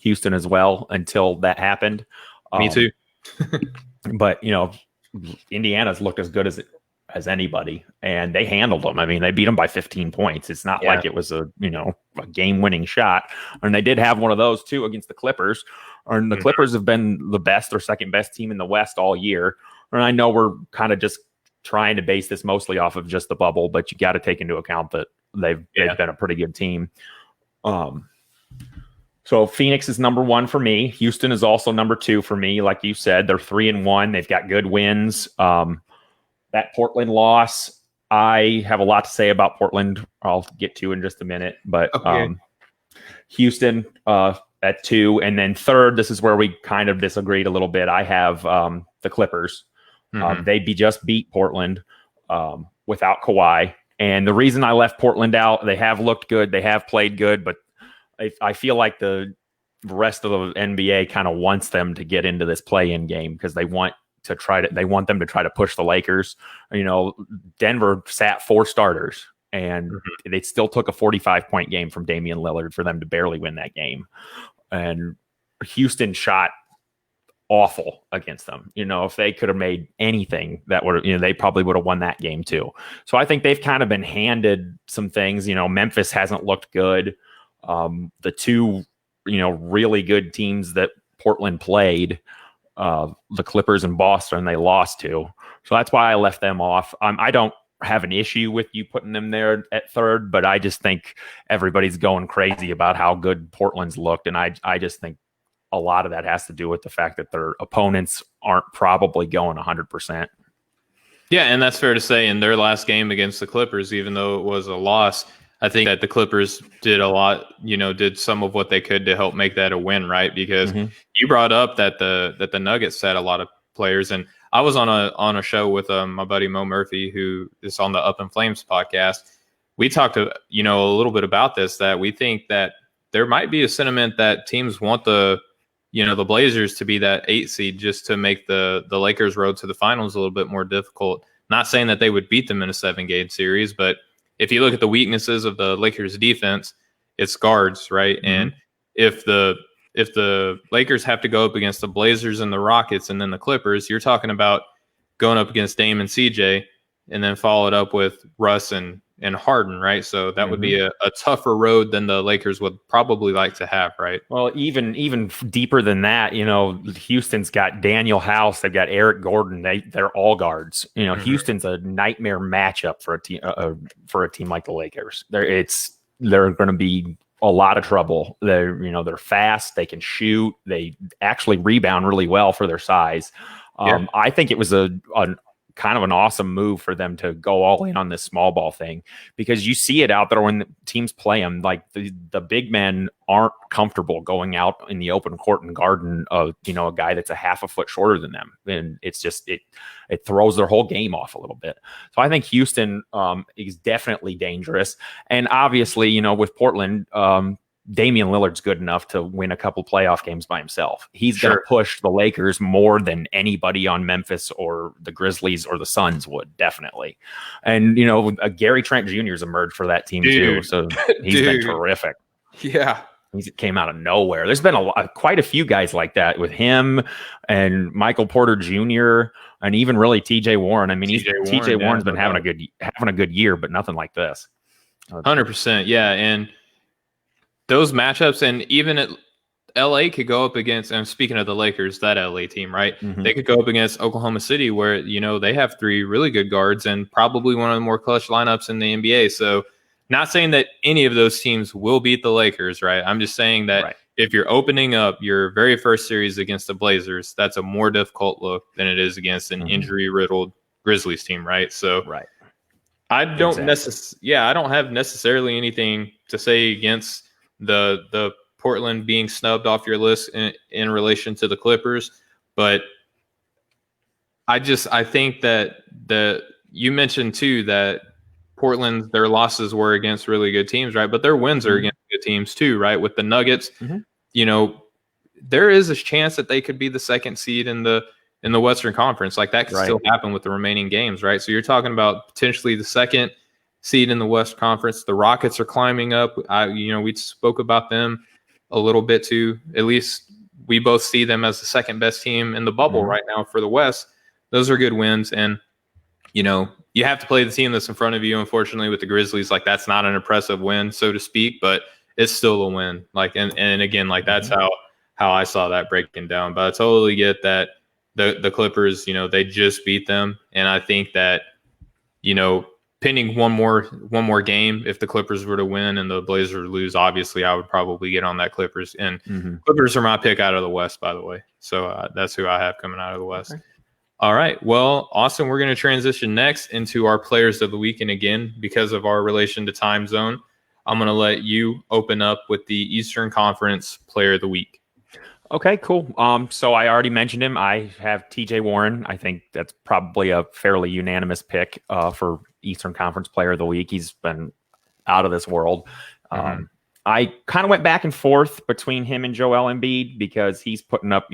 Houston as well until that happened. Me too. But Indiana's looked as good as anybody, and they handled them. I mean, they beat them by 15 points. It's not like it was a game-winning shot. And they did have one of those too against the Clippers. And the Clippers have been the best or second best team in the West all year. And I know we're kind of just trying to base this mostly off of just the bubble, but you got to take into account that they've been a pretty good team. So Phoenix is number 1 for me. Houston is also number 2 for me. Like you said, they're 3-1. They've got good wins. That Portland loss, I have a lot to say about Portland. I'll get to in just a minute. But Houston at 2. And then 3rd, this is where we kind of disagreed a little bit. I have the Clippers. They just beat Portland without Kawhi. And the reason I left Portland out, they have looked good. They have played good. But I feel like the rest of the NBA kind of wants them to get into this play-in game, because they want them to try to push the Lakers. Denver sat 4 starters, and they still took a 45-point game from Damian Lillard for them to barely win that game. And Houston shot awful against them. If they could have made anything, that would they probably would have won that game too. So I think they've kind of been handed some things. Memphis hasn't looked good. The 2 really good teams that Portland played, the Clippers and Boston, they lost to. So that's why I left them off. I don't have an issue with you putting them there at 3rd, but I just think everybody's going crazy about how good Portland's looked. And I just think a lot of that has to do with the fact that their opponents aren't probably going 100%. Yeah, and that's fair to say. In their last game against the Clippers, even though it was a loss, I think that the Clippers did a lot, did some of what they could to help make that a win, right? Because you brought up that the Nuggets sat a lot of players, and I was on a show with my buddy Mo Murphy, who is on the Up in Flames podcast. We talked a little bit about this, that we think that there might be a sentiment that teams want the Blazers to be that 8 seed, just to make the Lakers' road to the finals a little bit more difficult. Not saying that they would beat them in a 7-game series, but if you look at the weaknesses of the Lakers' defense, it's guards, right? And if the Lakers have to go up against the Blazers and the Rockets and then the Clippers, you're talking about going up against Dame and CJ, and then followed up with Russ and Harden, right? So that would be a tougher road than the Lakers would probably like to have, right? Well, even deeper than that, Houston's got Daniel House, they've got Eric Gordon, they're all guards. Houston's a nightmare matchup for a team like the Lakers. They're going to be a lot of trouble. They're fast, they can shoot, they actually rebound really well for their size. I think it was a kind of an awesome move for them to go all in on this small ball thing, because you see it out there when the teams play them. Like the big men aren't comfortable going out in the open court and guarding a guy that's a half a foot shorter than them, and it's just it throws their whole game off a little bit. So I think Houston is definitely dangerous, and obviously with Portland, Damian Lillard's good enough to win a couple playoff games by himself. He's going to Sure. push the Lakers more than anybody on Memphis or the Grizzlies or the Suns would, definitely. And, Gary Trent Jr. has emerged for that team too. So he's been terrific. Yeah. He came out of nowhere. There's been quite a few guys like that with him and Michael Porter Jr. and even really TJ Warren. I mean, TJ Warren's been having a good year, but nothing like this. 100%. Yeah. And those matchups, and even LA could go up against, and speaking of the Lakers, that LA team, right? Mm-hmm. They could go up against Oklahoma City where, they have 3 really good guards and probably one of the more clutch lineups in the NBA. So not saying that any of those teams will beat the Lakers, right? I'm just saying that if you're opening up your very first series against the Blazers, that's a more difficult look than it is against an injury-riddled Grizzlies team, right? So I don't I don't have necessarily anything to say against the Portland being snubbed off your list in relation to the Clippers, but I think that you mentioned too that Portland, their losses were against really good teams, right? But their wins are against good teams too, right? With the Nuggets, there is a chance that they could be the 2nd seed in the Western Conference. Like that could still happen with the remaining games, right? So you're talking about potentially the 2nd seed in the West Conference. The Rockets are climbing up. We spoke about them a little bit too. At least we both see them as the 2nd best team in the bubble right now for the West. Those are good wins. And, you have to play the team that's in front of you. Unfortunately, with the Grizzlies, like that's not an impressive win, so to speak, but it's still a win. Like, and again, like that's how I saw that breaking down. But I totally get that the Clippers, they just beat them. And I think that, pending one more game, if the Clippers were to win and the Blazers lose, obviously I would probably get on that Clippers. And Clippers are my pick out of the West, by the way. So that's who I have coming out of the West. Okay. All right. Well, Austin, we're going to transition next into our players of the week. And again, because of our relation to time zone, I'm going to let you open up with the Eastern Conference Player of the Week. Okay, cool. So I already mentioned him. I have TJ Warren. I think that's probably a fairly unanimous pick for Eastern Conference Player of the Week. He's been out of this world. I kind of went back and forth between him and Joel Embiid because he's putting up,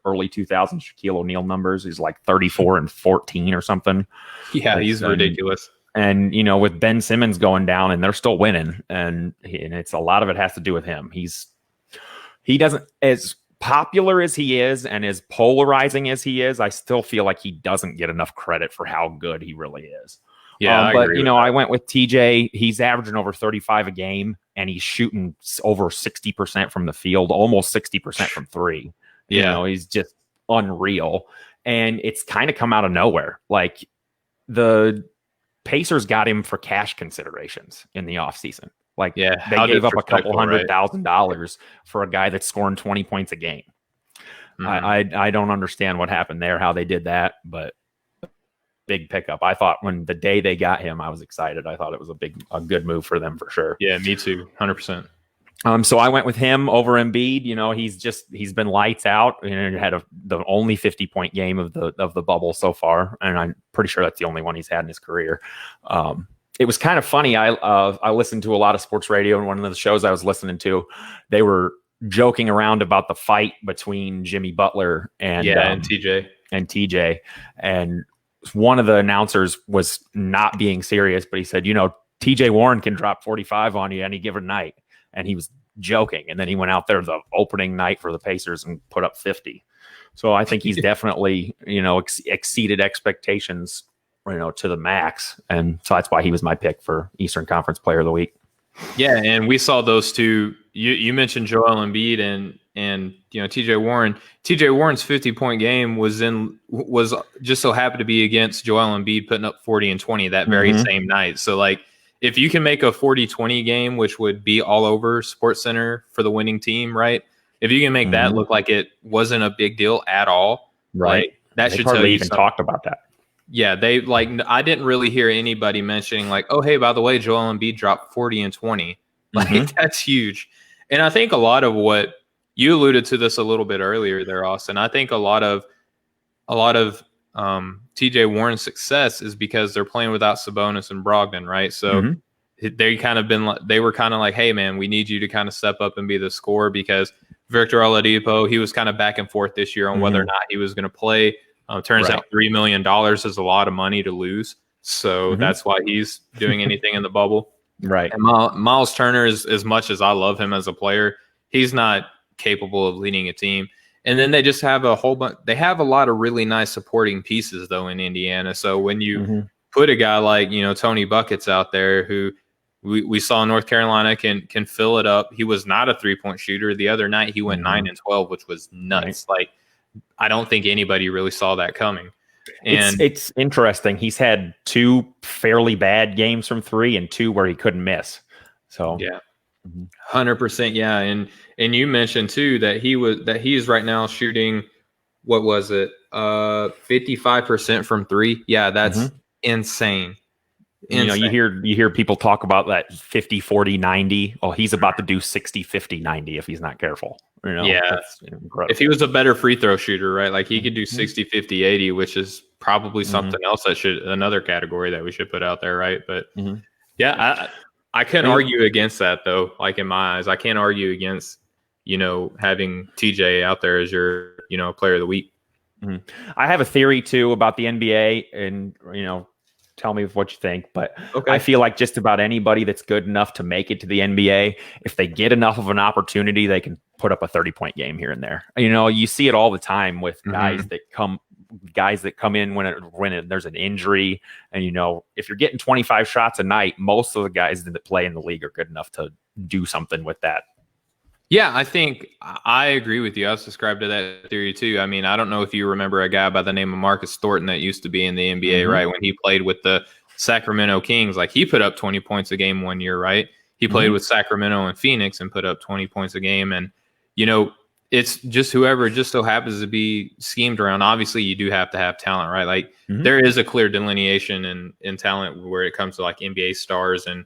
early 2000s Shaquille O'Neal numbers. He's like 34 and 14 or something. Yeah, he's ridiculous. And, with Ben Simmons going down and they're still winning, and it's a lot of it has to do with him. He doesn't, as popular as he is and as polarizing as he is, I still feel like he doesn't get enough credit for how good he really is. Yeah, but I went with TJ. He's averaging over 35 a game, and he's shooting over 60% from the field, almost 60% from 3. Yeah, he's just unreal. And it's kind of come out of nowhere. Like the Pacers got him for cash considerations in the offseason. Like they gave up a couple $100,000 for a guy that's scoring 20 points a game. I don't understand what happened there, how they did that, but big pickup. I thought when the day they got him, I was excited. I thought it was a good move for them for sure. Yeah, me too. 100%. So I went with him over Embiid. He's been lights out and had the only 50-point game of the bubble so far, and I'm pretty sure that's the only one he's had in his career. It was kind of funny. I listened to a lot of sports radio, and one of the shows I was listening to, they were joking around about the fight between Jimmy Butler and TJ. And one of the announcers was not being serious, but he said, TJ Warren can drop 45 on you any given night. And he was joking. And then he went out there the opening night for the Pacers and put up 50. So I think he's definitely, exceeded expectations, to the max. And so that's why he was my pick for Eastern Conference Player of the Week. Yeah. And we saw those two. You mentioned Joel Embiid and TJ Warren. TJ Warren's 50-point game was just so happened to be against Joel Embiid putting up 40 and 20 that very same night. So like, if you can make a 40-20 game, which would be all over SportsCenter for the winning team, right? If you can make that look like it wasn't a big deal at all, right? That should tell you even talked about that. Yeah, I didn't really hear anybody mentioning like, oh, hey, by the way, Joel Embiid dropped 40 and 20. Like that's huge. And I think a lot of what you alluded to this a little bit earlier there, Austin. I think a lot of TJ Warren's success is because they're playing without Sabonis and Brogdon, right? So they were kind of like, hey man, we need you to kind of step up and be the scorer, because Victor Oladipo, he was kind of back and forth this year on whether or not he was going to play. Turns out $3 million is a lot of money to lose. So that's why he's doing anything in the bubble. Right. And Miles Turner, is, as much as I love him as a player, he's not capable of leading a team. And then they just have a whole bunch. They have a lot of really nice supporting pieces, though, in Indiana. So when you put a guy like, Tony Buckets out there, who we saw North Carolina can fill it up. He was not a 3-point shooter. The other night he went 9 and 12, which was nuts. Right. Like, I don't think anybody really saw that coming. And it's interesting. He's had 2 fairly bad games from 3 and 2 where he couldn't miss. So yeah, 100%. Yeah. And you mentioned too that he's right now shooting, what was it? 55% from 3. Yeah. That's insane. Insane. You hear people talk about that 50, 40, 90. Oh, he's about to do 60, 50, 90 if he's not careful. Yeah. That's incredible. If he was a better free throw shooter, right? Like, he could do 60, 50, 80, which is probably something else another category that we should put out there, right? But yeah, I couldn't argue against that, though. Like, in my eyes, I can't argue against, having TJ out there as your, player of the week. I have a theory too about the NBA, and tell me what you think, but I feel like just about anybody that's good enough to make it to the NBA, if they get enough of an opportunity, they can put up a 30-point game here and there. You see it all the time with guys that come in when there's an injury, and if you're getting 25 shots a night, most of the guys that play in the league are good enough to do something with that. Yeah, I think I agree with you. I subscribe to that theory too. I mean, I don't know if you remember a guy by the name of Marcus Thornton that used to be in the NBA, right? When he played with the Sacramento Kings, like, he put up 20 points a game one year, right? He played with Sacramento and Phoenix and put up 20 points a game. And, it's just whoever just so happens to be schemed around. Obviously, you do have to have talent, right? Like, there is a clear delineation in talent where it comes to, like, NBA stars and,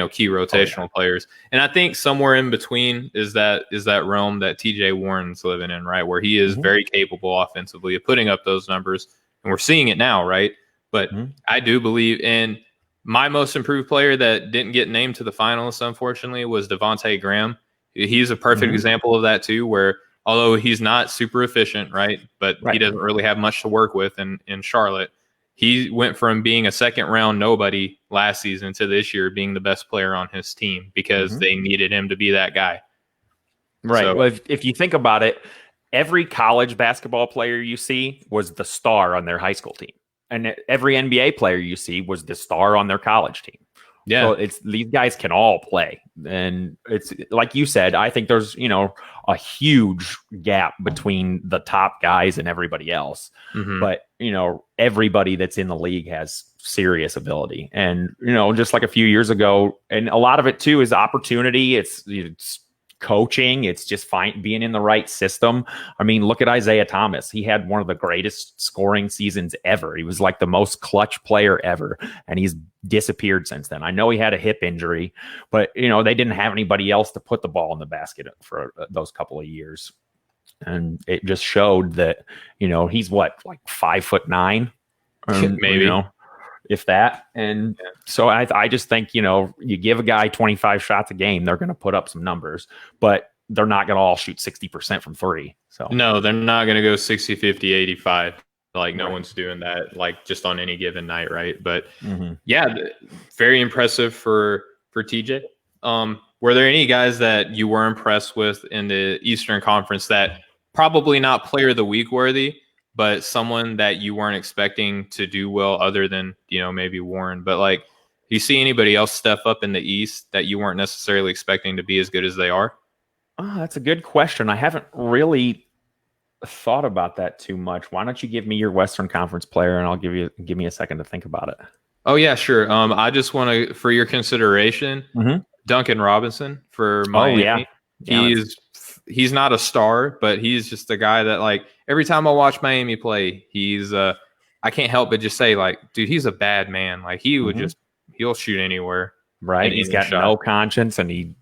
key rotational players. And I think somewhere in between is that realm that TJ Warren's living in, right? Where he is very capable offensively of putting up those numbers. And we're seeing it now, right? But I do believe in my most improved player that didn't get named to the finalists, unfortunately, was Devontae Graham. He's a perfect example of that too, where although he's not super efficient, right? But he doesn't really have much to work with in Charlotte. He went from being a second-round nobody last season to this year being the best player on his team because they needed him to be that guy. Right. So, well, if you think about it, every college basketball player you see was the star on their high school team. And every NBA player you see was the star on their college team. Yeah. So these guys can all play. And it's like you said, I think there's, a huge gap between the top guys and everybody else. But, everybody that's in the league has serious ability. And, just like a few years ago, and a lot of it too is opportunity. It's coaching. It's just being in the right system. I mean, look at Isaiah Thomas. He had one of the greatest scoring seasons ever. He was like the most clutch player ever, and he's disappeared since then. I know he had a hip injury, but they didn't have anybody else to put the ball in the basket for those couple of years. And it just showed that, he's like 5'9", maybe, if that. And so I just think, you give a guy 25 shots a game, they're going to put up some numbers, but they're not going to all shoot 60% from 3. So no, they're not going to go 60, 50, 85. Like, no one's doing that, like, just on any given night. Right. But yeah, very impressive for TJ. Were there any guys that you were impressed with in the Eastern Conference that probably not player of the week worthy, but someone that you weren't expecting to do well other than, maybe Warren? But, like, you see anybody else step up in the East that you weren't necessarily expecting to be as good as they are? Oh, that's a good question. I haven't really thought about that too much. Why don't you give me your Western Conference player, and I'll give me a second to think about it. Oh yeah, sure. I just want to, for your consideration, Duncan Robinson for Miami. He's not a star, but he's just a guy that, like, every time I watch Miami play, he's I can't help but just say, like, dude, he's a bad man. Like, he would he'll shoot anywhere. Right. He's got no conscience, and he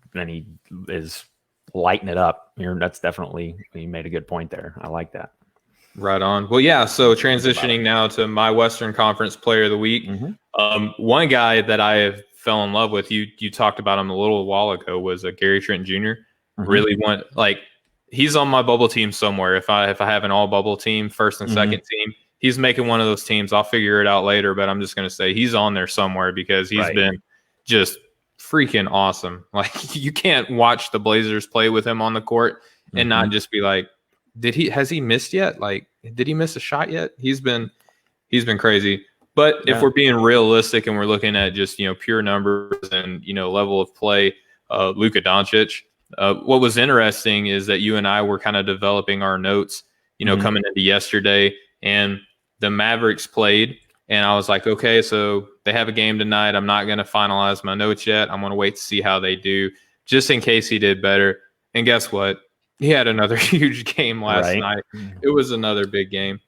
is lighting it up. That's definitely, you made a good point there. I like that. Right on. Well, yeah. So transitioning now to my Western Conference player of the week. One guy that I have fell in love with. You talked about him a little while ago. Was Gary Trent Jr. Really he's on my bubble team somewhere. If I have an all bubble team, first and second team, he's making one of those teams. I'll figure it out later, but I'm just going to say he's on there somewhere because he's been just freaking awesome. Like, you can't watch the Blazers play with him on the court and not just be like, has he missed yet? Like, did he miss a shot yet? He's been crazy. But if we're being realistic and we're looking at just, pure numbers and, level of play, Luka Doncic, what was interesting is that you and I were kind of developing our notes, coming into yesterday, and the Mavericks played, and I was like, okay, so they have a game tonight. I'm not going to finalize my notes yet. I'm going to wait to see how they do, just in case he did better. And guess what? He had another huge game last night. It was another big game.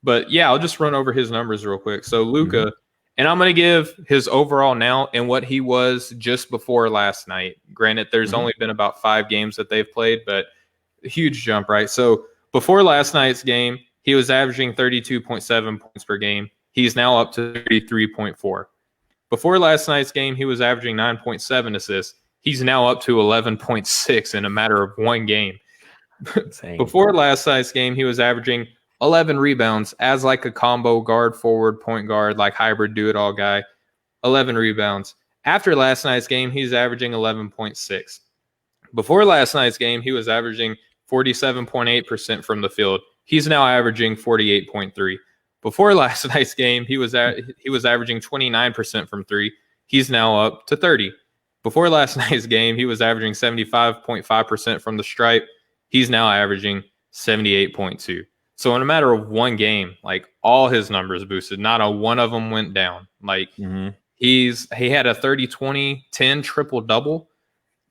But yeah, I'll just run over his numbers real quick. So Luka, and I'm going to give his overall now and what he was just before last night. Granted, there's only been about 5 games that they've played, but a huge jump, right? So before last night's game, he was averaging 32.7 points per game. He's now up to 33.4. Before last night's game, he was averaging 9.7 assists. He's now up to 11.6 in a matter of one game. Before last night's game, he was averaging 11 rebounds as like a combo guard, forward, point guard, like hybrid do-it-all guy. 11 rebounds. After last night's game, he's averaging 11.6. Before last night's game, he was averaging 47.8% from the field. He's now averaging 48.3. Before last night's game, he was averaging 29% from 3. He's now up to 30. Before last night's game, he was averaging 75.5% from the stripe. He's now averaging 78.2. So in a matter of one game, like, all his numbers boosted. Not a one of them went down. Like, he had a 30-20-10 triple-double.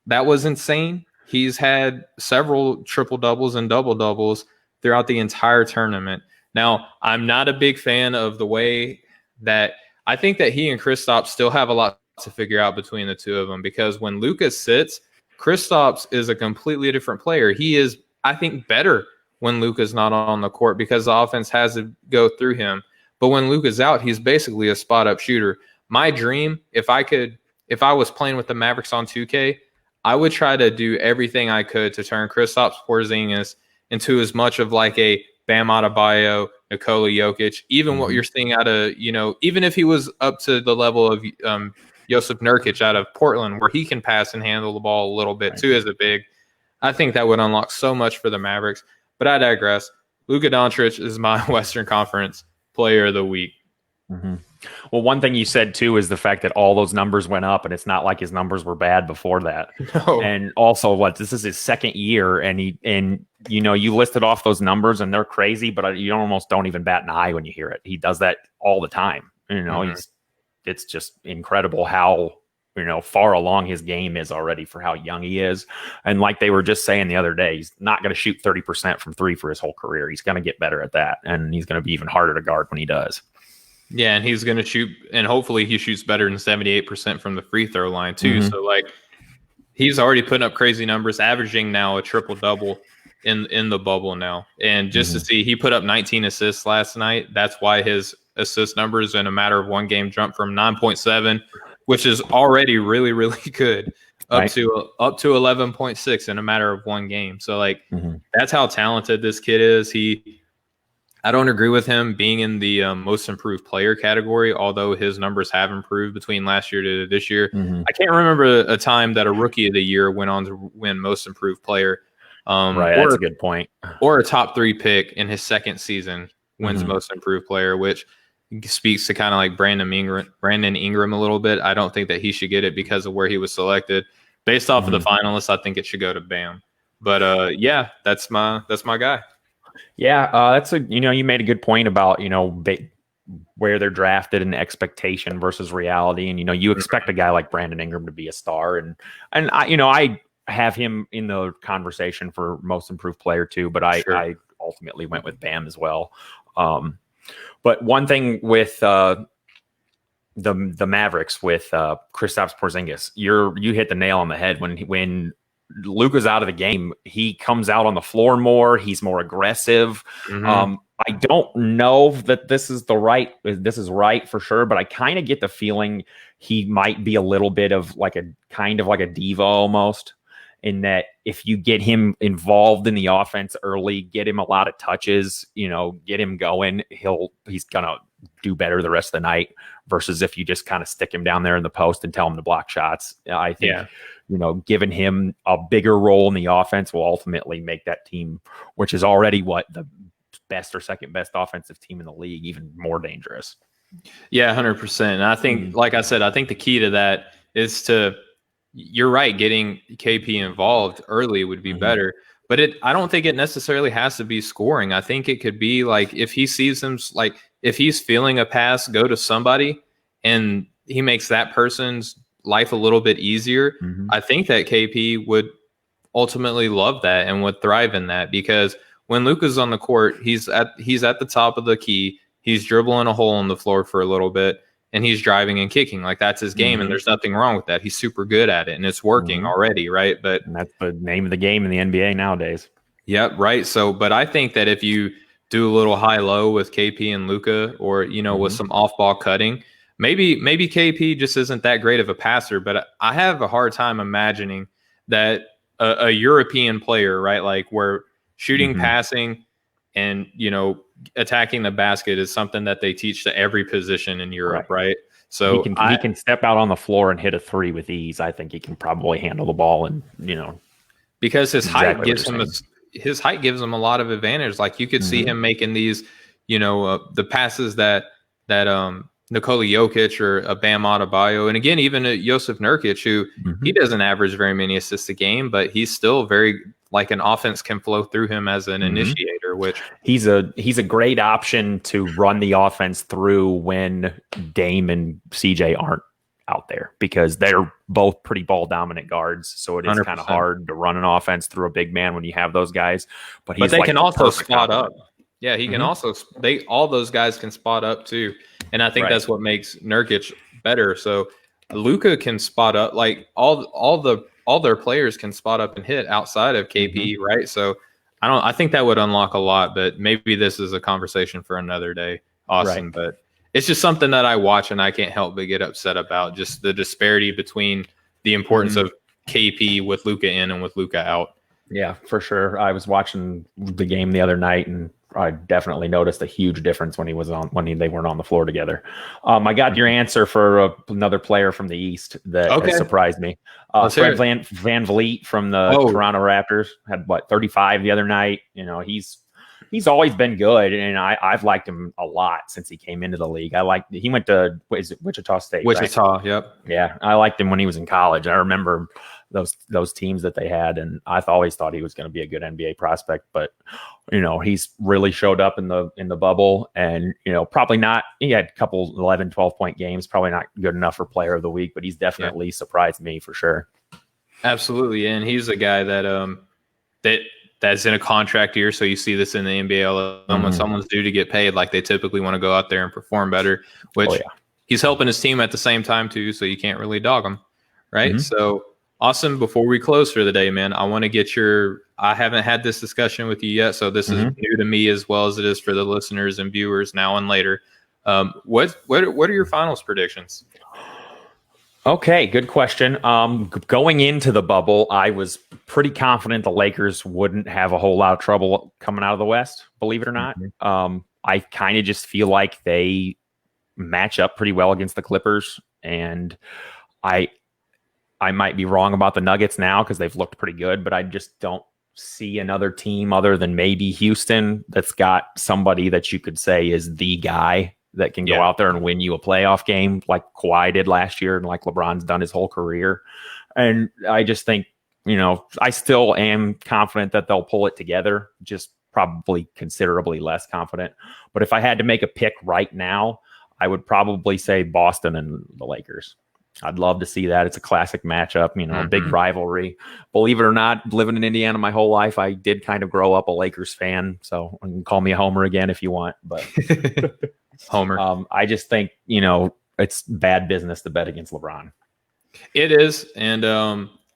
That was insane. He's had several triple-doubles and double-doubles throughout the entire tournament. Now, I'm not a big fan of the way that I think that he and Kristaps still have a lot to figure out between the two of them, because when Luka sits, Kristaps is a completely different player. He is, I think, better when Luka's not on the court because the offense has to go through him. But when Luka's out, he's basically a spot-up shooter. My dream, if I was playing with the Mavericks on 2K, I would try to do everything I could to turn Kristaps Porzingis into as much of like a Bam Adebayo, Nikola Jokic, even what you're seeing out of, even if he was up to the level of Josip Nurkic out of Portland, where he can pass and handle the ball a little bit too as a big, I think that would unlock so much for the Mavericks. But I digress. Luka Doncic is my Western Conference Player of the Week. Well, one thing you said too is the fact that all those numbers went up, and it's not like his numbers were bad before that. No. And also, this is his second year, and you listed off those numbers, and they're crazy, but you almost don't even bat an eye when you hear it. He does that all the time. It's just incredible how far along his game is already for how young he is. And like they were just saying the other day, he's not going to shoot 30% from 3 for his whole career. He's going to get better at that, and he's going to be even harder to guard when he does. Yeah, and he's going to shoot, and hopefully he shoots better than 78% from the free throw line too. So like, he's already putting up crazy numbers, averaging now a triple-double in the bubble now. And just to see, he put up 19 assists last night. That's why his assist numbers in a matter of one game jumped from 9.7, which is already really, really good, up to 11.6 in a matter of one game. So like, that's how talented this kid is. I don't agree with him being in the most improved player category, although his numbers have improved between last year to this year. I can't remember a time that a rookie of the year went on to win most improved player. That's a good point. Or a top 3 pick in his second season wins most improved player, which speaks to kind of like Brandon Ingram a little bit. I don't think that he should get it because of where he was selected. Based off of the finalists, I think it should go to Bam. But yeah, that's my guy. Yeah, that's you made a good point about where they're drafted and expectation versus reality, and you expect a guy like Brandon Ingram to be a star, and I have him in the conversation for most improved player too, but I ultimately went with Bam as well. But one thing with the Mavericks with Kristaps Porzingis, you hit the nail on the head when Luka's out of the game. He comes out on the floor more. He's more aggressive. I don't know that this is right for sure, but I kind of get the feeling he might be a little bit of like a kind of like a diva almost, in that if you get him involved in the offense early, get him a lot of touches, get him going, he's gonna do better the rest of the night, versus if you just kind of stick him down there in the post and tell him to block shots. I think giving him a bigger role in the offense will ultimately make that team, which is already the best or second best offensive team in the league, even more dangerous. Yeah, 100%. And I think, like I said, I think the key to that is you're right, getting KP involved early would be better. But I don't think it necessarily has to be scoring. I think it could be like if he sees them, like if he's feeling a pass go to somebody and he makes that person's life a little bit easier, I think that KP would ultimately love that and would thrive in that, because when Luka's on the court, he's at the top of the key. He's dribbling a hole in the floor for a little bit, and he's driving and kicking. Like, that's his game, and there's nothing wrong with that. He's super good at it, and it's working already, right? And that's the name of the game in the NBA nowadays. Yep, right. So, but I think that if you do a little high-low with KP and Luka, or with some off-ball cutting, maybe KP just isn't that great of a passer. But I have a hard time imagining that a European player, right, like where shooting, passing, and attacking the basket is something that they teach to every position in Europe, right? So he can step out on the floor and hit a three with ease. I think he can probably handle the ball, and because his height gives him a lot of advantage. Like, you could see him making these, the passes that Nikola Jokic or a Bam Adebayo, and again, even Jusuf Nurkic, who he doesn't average very many assists a game, but he's still very, like, an offense can flow through him as an initiator, which he's a great option to run the offense through when Dame and CJ aren't out there, because they're both pretty ball dominant guards. So it is 100%. kind of hard to run an offense through a big man when you have those guys. But they can also spot up. Yeah, he can also. All those guys can spot up too, and I think that's what makes Nurkic better. So Luka can spot up. Like, all their players can spot up and hit outside of KP, right? So I think that would unlock a lot. But maybe this is a conversation for another day, Austin. But it's just something that I watch and I can't help but get upset about. Just the disparity between the importance of KP with Luka in and with Luka out. Yeah, for sure. I was watching the game the other night, and I definitely noticed a huge difference when they weren't on the floor together. I got your answer for another player from the East that has surprised me. Fred Van Vliet from the Toronto Raptors had 35 the other night. He's always been good, and I've liked him a lot since he came into the league. He went to Wichita State. Wichita, right? Yep. Yeah, I liked him when he was in college. I remember those teams that they had, and I've always thought he was going to be a good NBA prospect. But he's really showed up in the bubble, and probably not. He had a couple 11, 12-point games, probably not good enough for Player of the Week, but he's definitely surprised me for sure. Absolutely, and he's a guy that's in a contract year, so you see this in the NBA all the time. When someone's due to get paid, like, they typically want to go out there and perform better, which he's helping his team at the same time too, so you can't really dog him, right? So, awesome. Before we close for the day, man, I want to get I haven't had this discussion with you yet, so this is new to me as well as it is for the listeners and viewers now and later. What are your finals predictions? Okay, good question. Going into the bubble, I was pretty confident the Lakers wouldn't have a whole lot of trouble coming out of the West, believe it or not. I kind of just feel like they match up pretty well against the Clippers, and I might be wrong about the Nuggets now because they've looked pretty good, but I just don't see another team other than maybe Houston that's got somebody that you could say is the guy that can go out there and win you a playoff game like Kawhi did last year and like LeBron's done his whole career. And I just think, I still am confident that they'll pull it together, just probably considerably less confident. But if I had to make a pick right now, I would probably say Boston and the Lakers. I'd love to see that. It's a classic matchup, a big rivalry. Believe it or not, living in Indiana my whole life, I did kind of grow up a Lakers fan. So you can call me a homer again if you want, but Homer. I just think, it's bad business to bet against LeBron. It is. And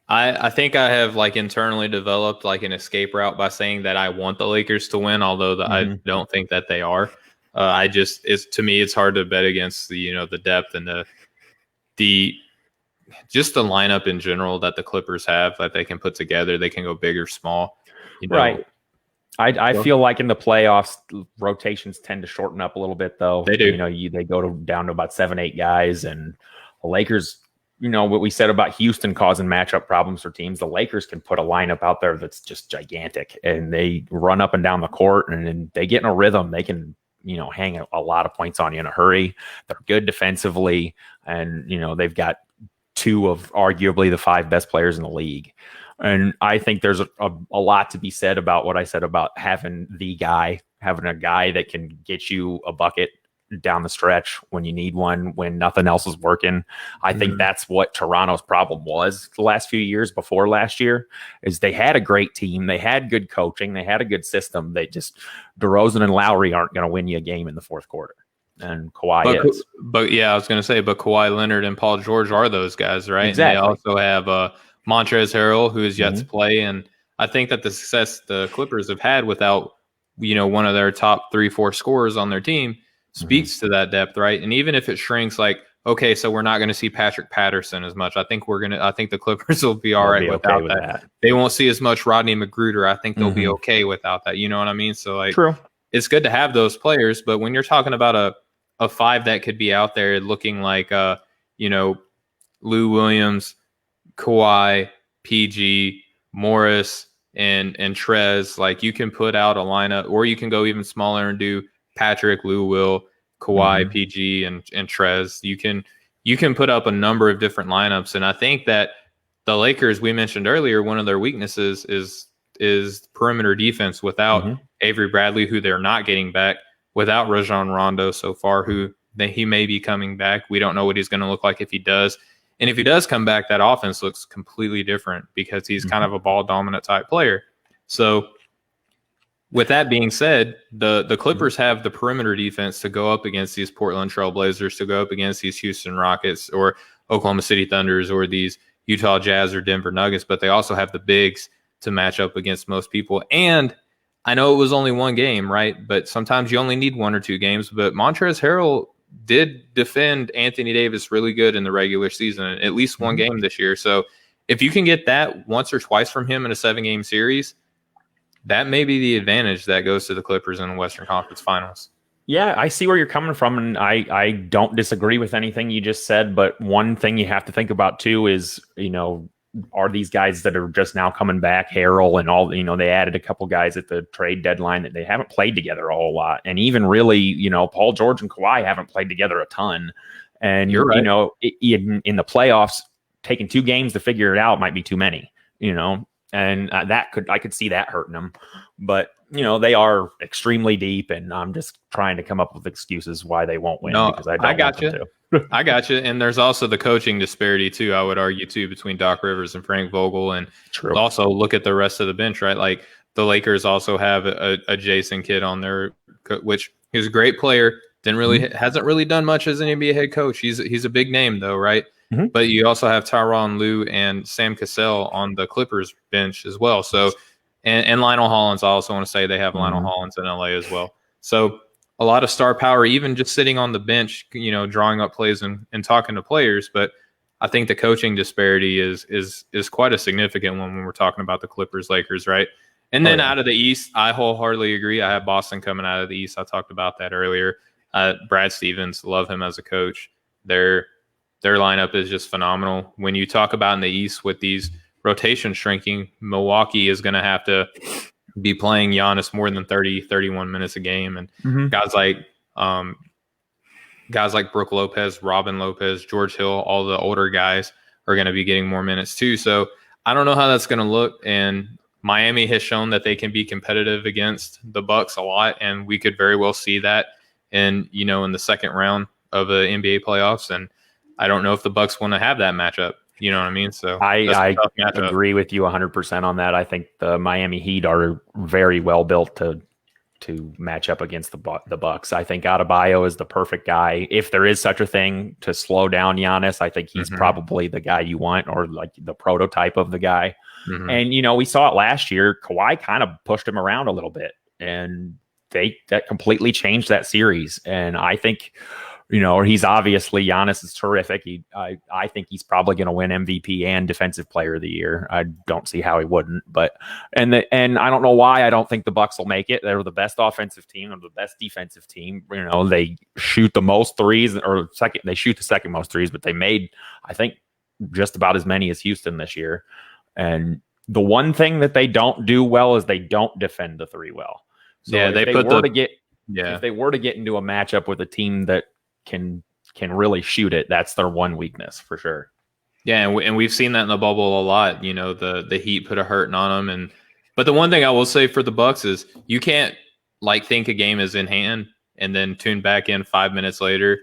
I think I have like internally developed like an escape route by saying that I want the Lakers to win, although I don't think that they are. To me, it's hard to bet against the depth and the just the lineup in general that the Clippers have that they can put together. They can go big or small, Right. I feel like in the playoffs, rotations tend to shorten up a little bit, though. They do. They go down to about 7-8 guys, and the Lakers. What we said about Houston causing matchup problems for teams. The Lakers can put a lineup out there that's just gigantic, and they run up and down the court, and then they get in a rhythm. They can hang a lot of points on you in a hurry. They're good defensively, and they've got two of arguably the 5 best players in the league. And I think there's a lot to be said about what I said about having a guy that can get you a bucket down the stretch when you need one, when nothing else is working. I think that's what Toronto's problem was the last few years before last year, is they had a great team. They had good coaching. They had a good system. DeRozan and Lowry aren't going to win you a game in the fourth quarter. And Kawhi is. But yeah, I was going to say, but Kawhi Leonard and Paul George are those guys, right? Exactly. And they also have Montrezl Harrell, who is yet to play. And I think that the success the Clippers have had without, one of their top 3-4 scorers on their team speaks to that depth, right? And even if it shrinks, like, okay, so we're not going to see Patrick Patterson as much. I think the Clippers will be all right without that. They won't see as much Rodney McGruder. I think they'll be okay without that. You know what I mean? So like, true. It's good to have those players, but when you're talking about a 5 that could be out there looking like Lou Williams, Kawhi, PG, Morris, and Trez, like you can put out a lineup, or you can go even smaller and do Patrick, Lou Will, Kawhi, PG, and Trez. You can put up a number of different lineups, and I think that the Lakers, we mentioned earlier, one of their weaknesses is perimeter defense without Avery Bradley, who they're not getting back, without Rajon Rondo so far, he may be coming back. We don't know what he's going to look like if he does. And if he does come back, that offense looks completely different because he's kind of a ball dominant type player. So with that being said, the Clippers have the perimeter defense to go up against these Portland Trailblazers, to go up against these Houston Rockets or Oklahoma City Thunders or these Utah Jazz or Denver Nuggets, but they also have the bigs to match up against most people. And I know it was only one game, right? But sometimes you only need 1 or 2 games. But Montrezl Harrell did defend Anthony Davis really good in the regular season, at least one game this year. So if you can get that once or twice from him in a 7-game series, that may be the advantage that goes to the Clippers in the Western Conference Finals. Yeah, I see where you're coming from, and I don't disagree with anything you just said. But one thing you have to think about too is, are these guys that are just now coming back, Harrell and all, they added a couple guys at the trade deadline that they haven't played together a whole lot. And even really, Paul George and Kawhi haven't played together a ton. And, you're right. In the playoffs, taking 2 games to figure it out might be too many, and I could see that hurting them. But, they are extremely deep, and I'm just trying to come up with excuses why they won't win. Because I got you. I got you. And there's also the coaching disparity too, I would argue too, between Doc Rivers and Frank Vogel. And also look at the rest of the bench, right? Like the Lakers also have a Jason Kidd on there, which he's a great player. Hasn't really done much as an NBA head coach. He's a big name though, right? But you also have Tyronn Lue and Sam Cassell on the Clippers bench as well. So, and Lionel Hollins, I also want to say they have Lionel Hollins in LA as well. So a lot of star power, even just sitting on the bench, drawing up plays and talking to players. But I think the coaching disparity is quite a significant one when we're talking about the Clippers, Lakers, right? And then out of the East, I wholeheartedly agree. I have Boston coming out of the East. I talked about that earlier. Brad Stevens, love him as a coach. Their lineup is just phenomenal. When you talk about in the East with these rotations shrinking, Milwaukee is going to have to be playing Giannis more than 30, 31 minutes a game. And guys like Brook Lopez, Robin Lopez, George Hill, all the older guys are going to be getting more minutes too. So I don't know how that's going to look. And Miami has shown that they can be competitive against the Bucks a lot. And we could very well see that in the second round of the NBA playoffs. And I don't know if the Bucks want to have that matchup. You know what I mean? So I agree with you 100% on that. I think the Miami Heat are very well built to to match up against the Bucks. I think Adebayo is the perfect guy. If there is such a thing to slow down Giannis, I think he's probably the guy you want, or like the prototype of the guy. And, we saw it last year. Kawhi kind of pushed him around a little bit, and that completely changed that series. And I think, he's obviously, Giannis is terrific. I think he's probably going to win MVP and Defensive Player of the Year. I don't see how he wouldn't. And I don't know why I don't think the Bucks will make it. They're the best offensive team and the best defensive team. They shoot the most threes, or second. They shoot the second most threes, but they made, I think, just about as many as Houston this year. And the one thing that they don't do well is they don't defend the three well. So if they were to get into a matchup with a team that can really shoot it, that's their one weakness for sure. Yeah, and we've seen that in the bubble a lot. The Heat put a hurting on them, but the one thing I will say for the Bucks is you can't think a game is in hand and then tune back in 5 minutes later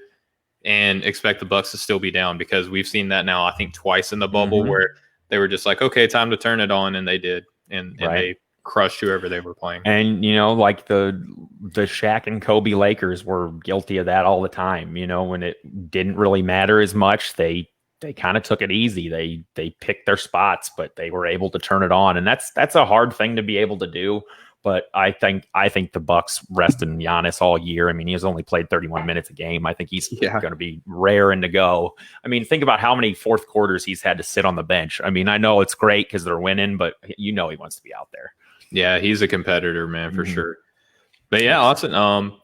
and expect the Bucks to still be down, because we've seen that now I think twice in the bubble where they were just like, okay, time to turn it on, and they did, and they crushed whoever they were playing. And the Shaq and Kobe Lakers were guilty of that all the time. When it didn't really matter as much, they kind of took it easy. They picked their spots, but they were able to turn it on, and that's a hard thing to be able to do. But I think the Bucks rested Giannis all year. I mean, he has only played 31 minutes a game. I think he's going to be raring to go. I mean, think about how many fourth quarters he's had to sit on the bench. I mean, I know it's great because they're winning, but he wants to be out there. Yeah, he's a competitor, man, for sure. But yeah, Austin,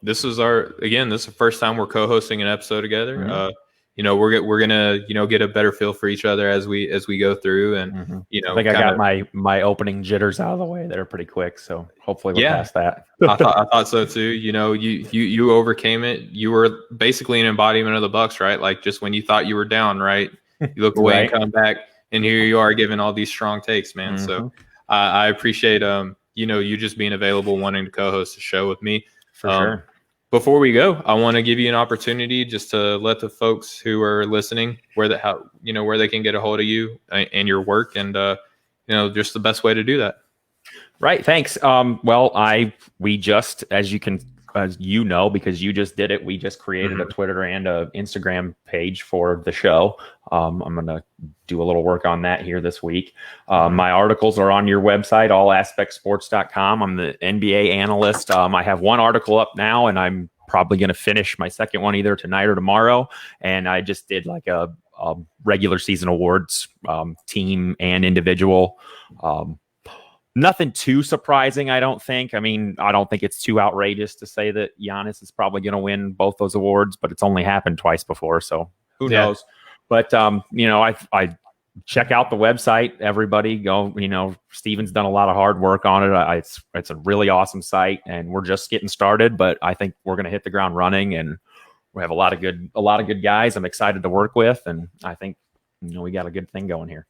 this is the first time we're co-hosting an episode together. We're gonna get a better feel for each other as we go through, and I think I got my opening jitters out of the way. They're pretty quick, so hopefully we'll pass that. I thought so too. You overcame it. You were basically an embodiment of the Bucks, right? Like, just when you thought you were down, right? You looked away and come back, and here you are giving all these strong takes, man. So I appreciate you just being available, wanting to co-host the show with me. For sure. Before we go, I want to give you an opportunity just to let the folks who are listening where they can get a hold of you and your work, and just the best way to do that. Right. Thanks. We just, as because you just did it, we just created a Twitter and a Instagram page for the show. I'm going to do a little work on that here this week. My articles are on your website, allaspectsports.com. I'm the NBA analyst. I have one article up now, and I'm probably going to finish my second one either tonight or tomorrow. And I just did like a regular season awards, team and individual. Nothing too surprising, I don't think. I mean, I don't think it's too outrageous to say that Giannis is probably going to win both those awards, but it's only happened twice before, so who knows? But, I check out the website. Everybody go, Steven's done a lot of hard work on it. It's a really awesome site, and we're just getting started, but I think we're going to hit the ground running, and we have a lot of good guys I'm excited to work with, and I think, we got a good thing going here.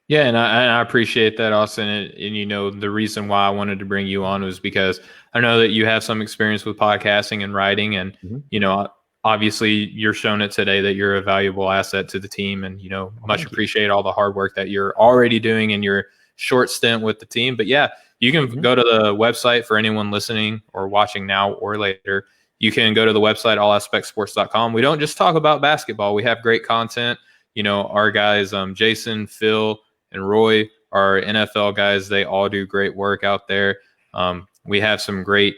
Yeah, and I appreciate that, Austin. And the reason why I wanted to bring you on was because I know that you have some experience with podcasting and writing, and obviously you're showing it today that you're a valuable asset to the team, and much appreciate all the hard work that you're already doing in your short stint with the team. But yeah, you can go to the website for anyone listening or watching now or later. You can go to the website allaspectsports.com. We don't just talk about basketball. We have great content. Our guys, Jason, Phil, and Roy are NFL guys. They all do great work out there. We have some great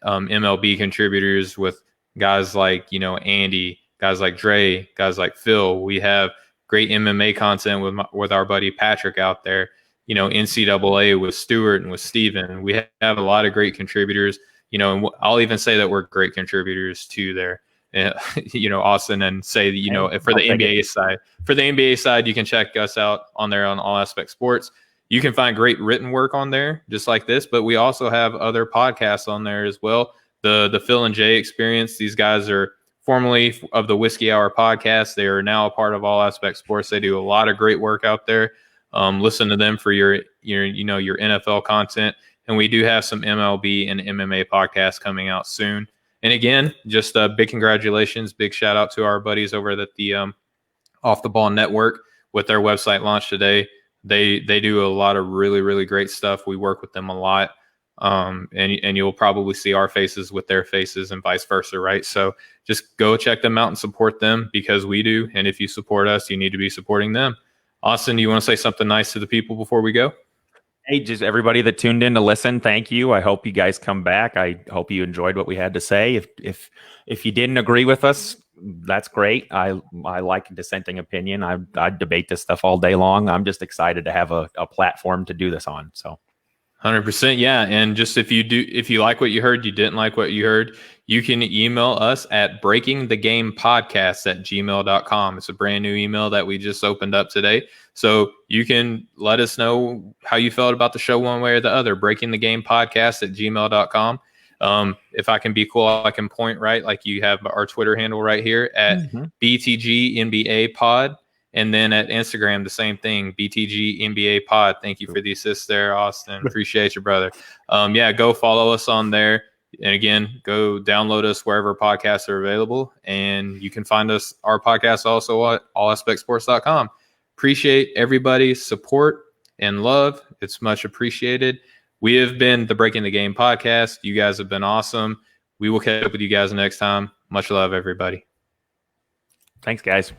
MLB contributors with guys like, Andy, guys like Dre, guys like Phil. We have great MMA content with our buddy Patrick out there. NCAA with Stuart and with Steven. We have a lot of great contributors, and I'll even say that we're great contributors to there. Austin, and say that, for the NBA side, you can check us out on there on All Aspect Sports. You can find great written work on there, just like this, but we also have other podcasts on there as well. The Phil and Jay Experience. These guys are formerly of the Whiskey Hour podcast. They are now a part of All Aspect Sports. They do a lot of great work out there. Listen to them for your NFL content. And we do have some MLB and MMA podcasts coming out soon. And again, just a big congratulations, big shout out to our buddies over at the Off the Ball Network with their website launch today. They do a lot of really, really great stuff. We work with them a lot. and you'll probably see our faces with their faces and vice versa, right? So just go check them out and support them because we do. And if you support us, you need to be supporting them. Austin, do you want to say something nice to the people before we go? Hey, just everybody that tuned in to listen, thank you. I hope you guys come back. I hope you enjoyed what we had to say. If you didn't agree with us, that's great. I like a dissenting opinion. I debate this stuff all day long. I'm just excited to have a platform to do this on. So 100%. Yeah. And just if you like what you heard, you didn't like what you heard, you can email us at breakingthegamepodcast@gmail.com. It's a brand new email that we just opened up today. So you can let us know how you felt about the show one way or the other. Breakingthegamepodcast@gmail.com. If I can be cool, I can point right, like you have our Twitter handle right here at BTG NBA Pod. And then at Instagram, the same thing, BTG NBA Pod. Thank you for the assist there, Austin. Appreciate you, brother. Yeah, go follow us on there. And again, go download us wherever podcasts are available. And you can find our podcast also at allaspectsports.com. Appreciate everybody's support and love. It's much appreciated. We have been the Breaking the Game podcast. You guys have been awesome. We will catch up with you guys next time. Much love, everybody. Thanks, guys.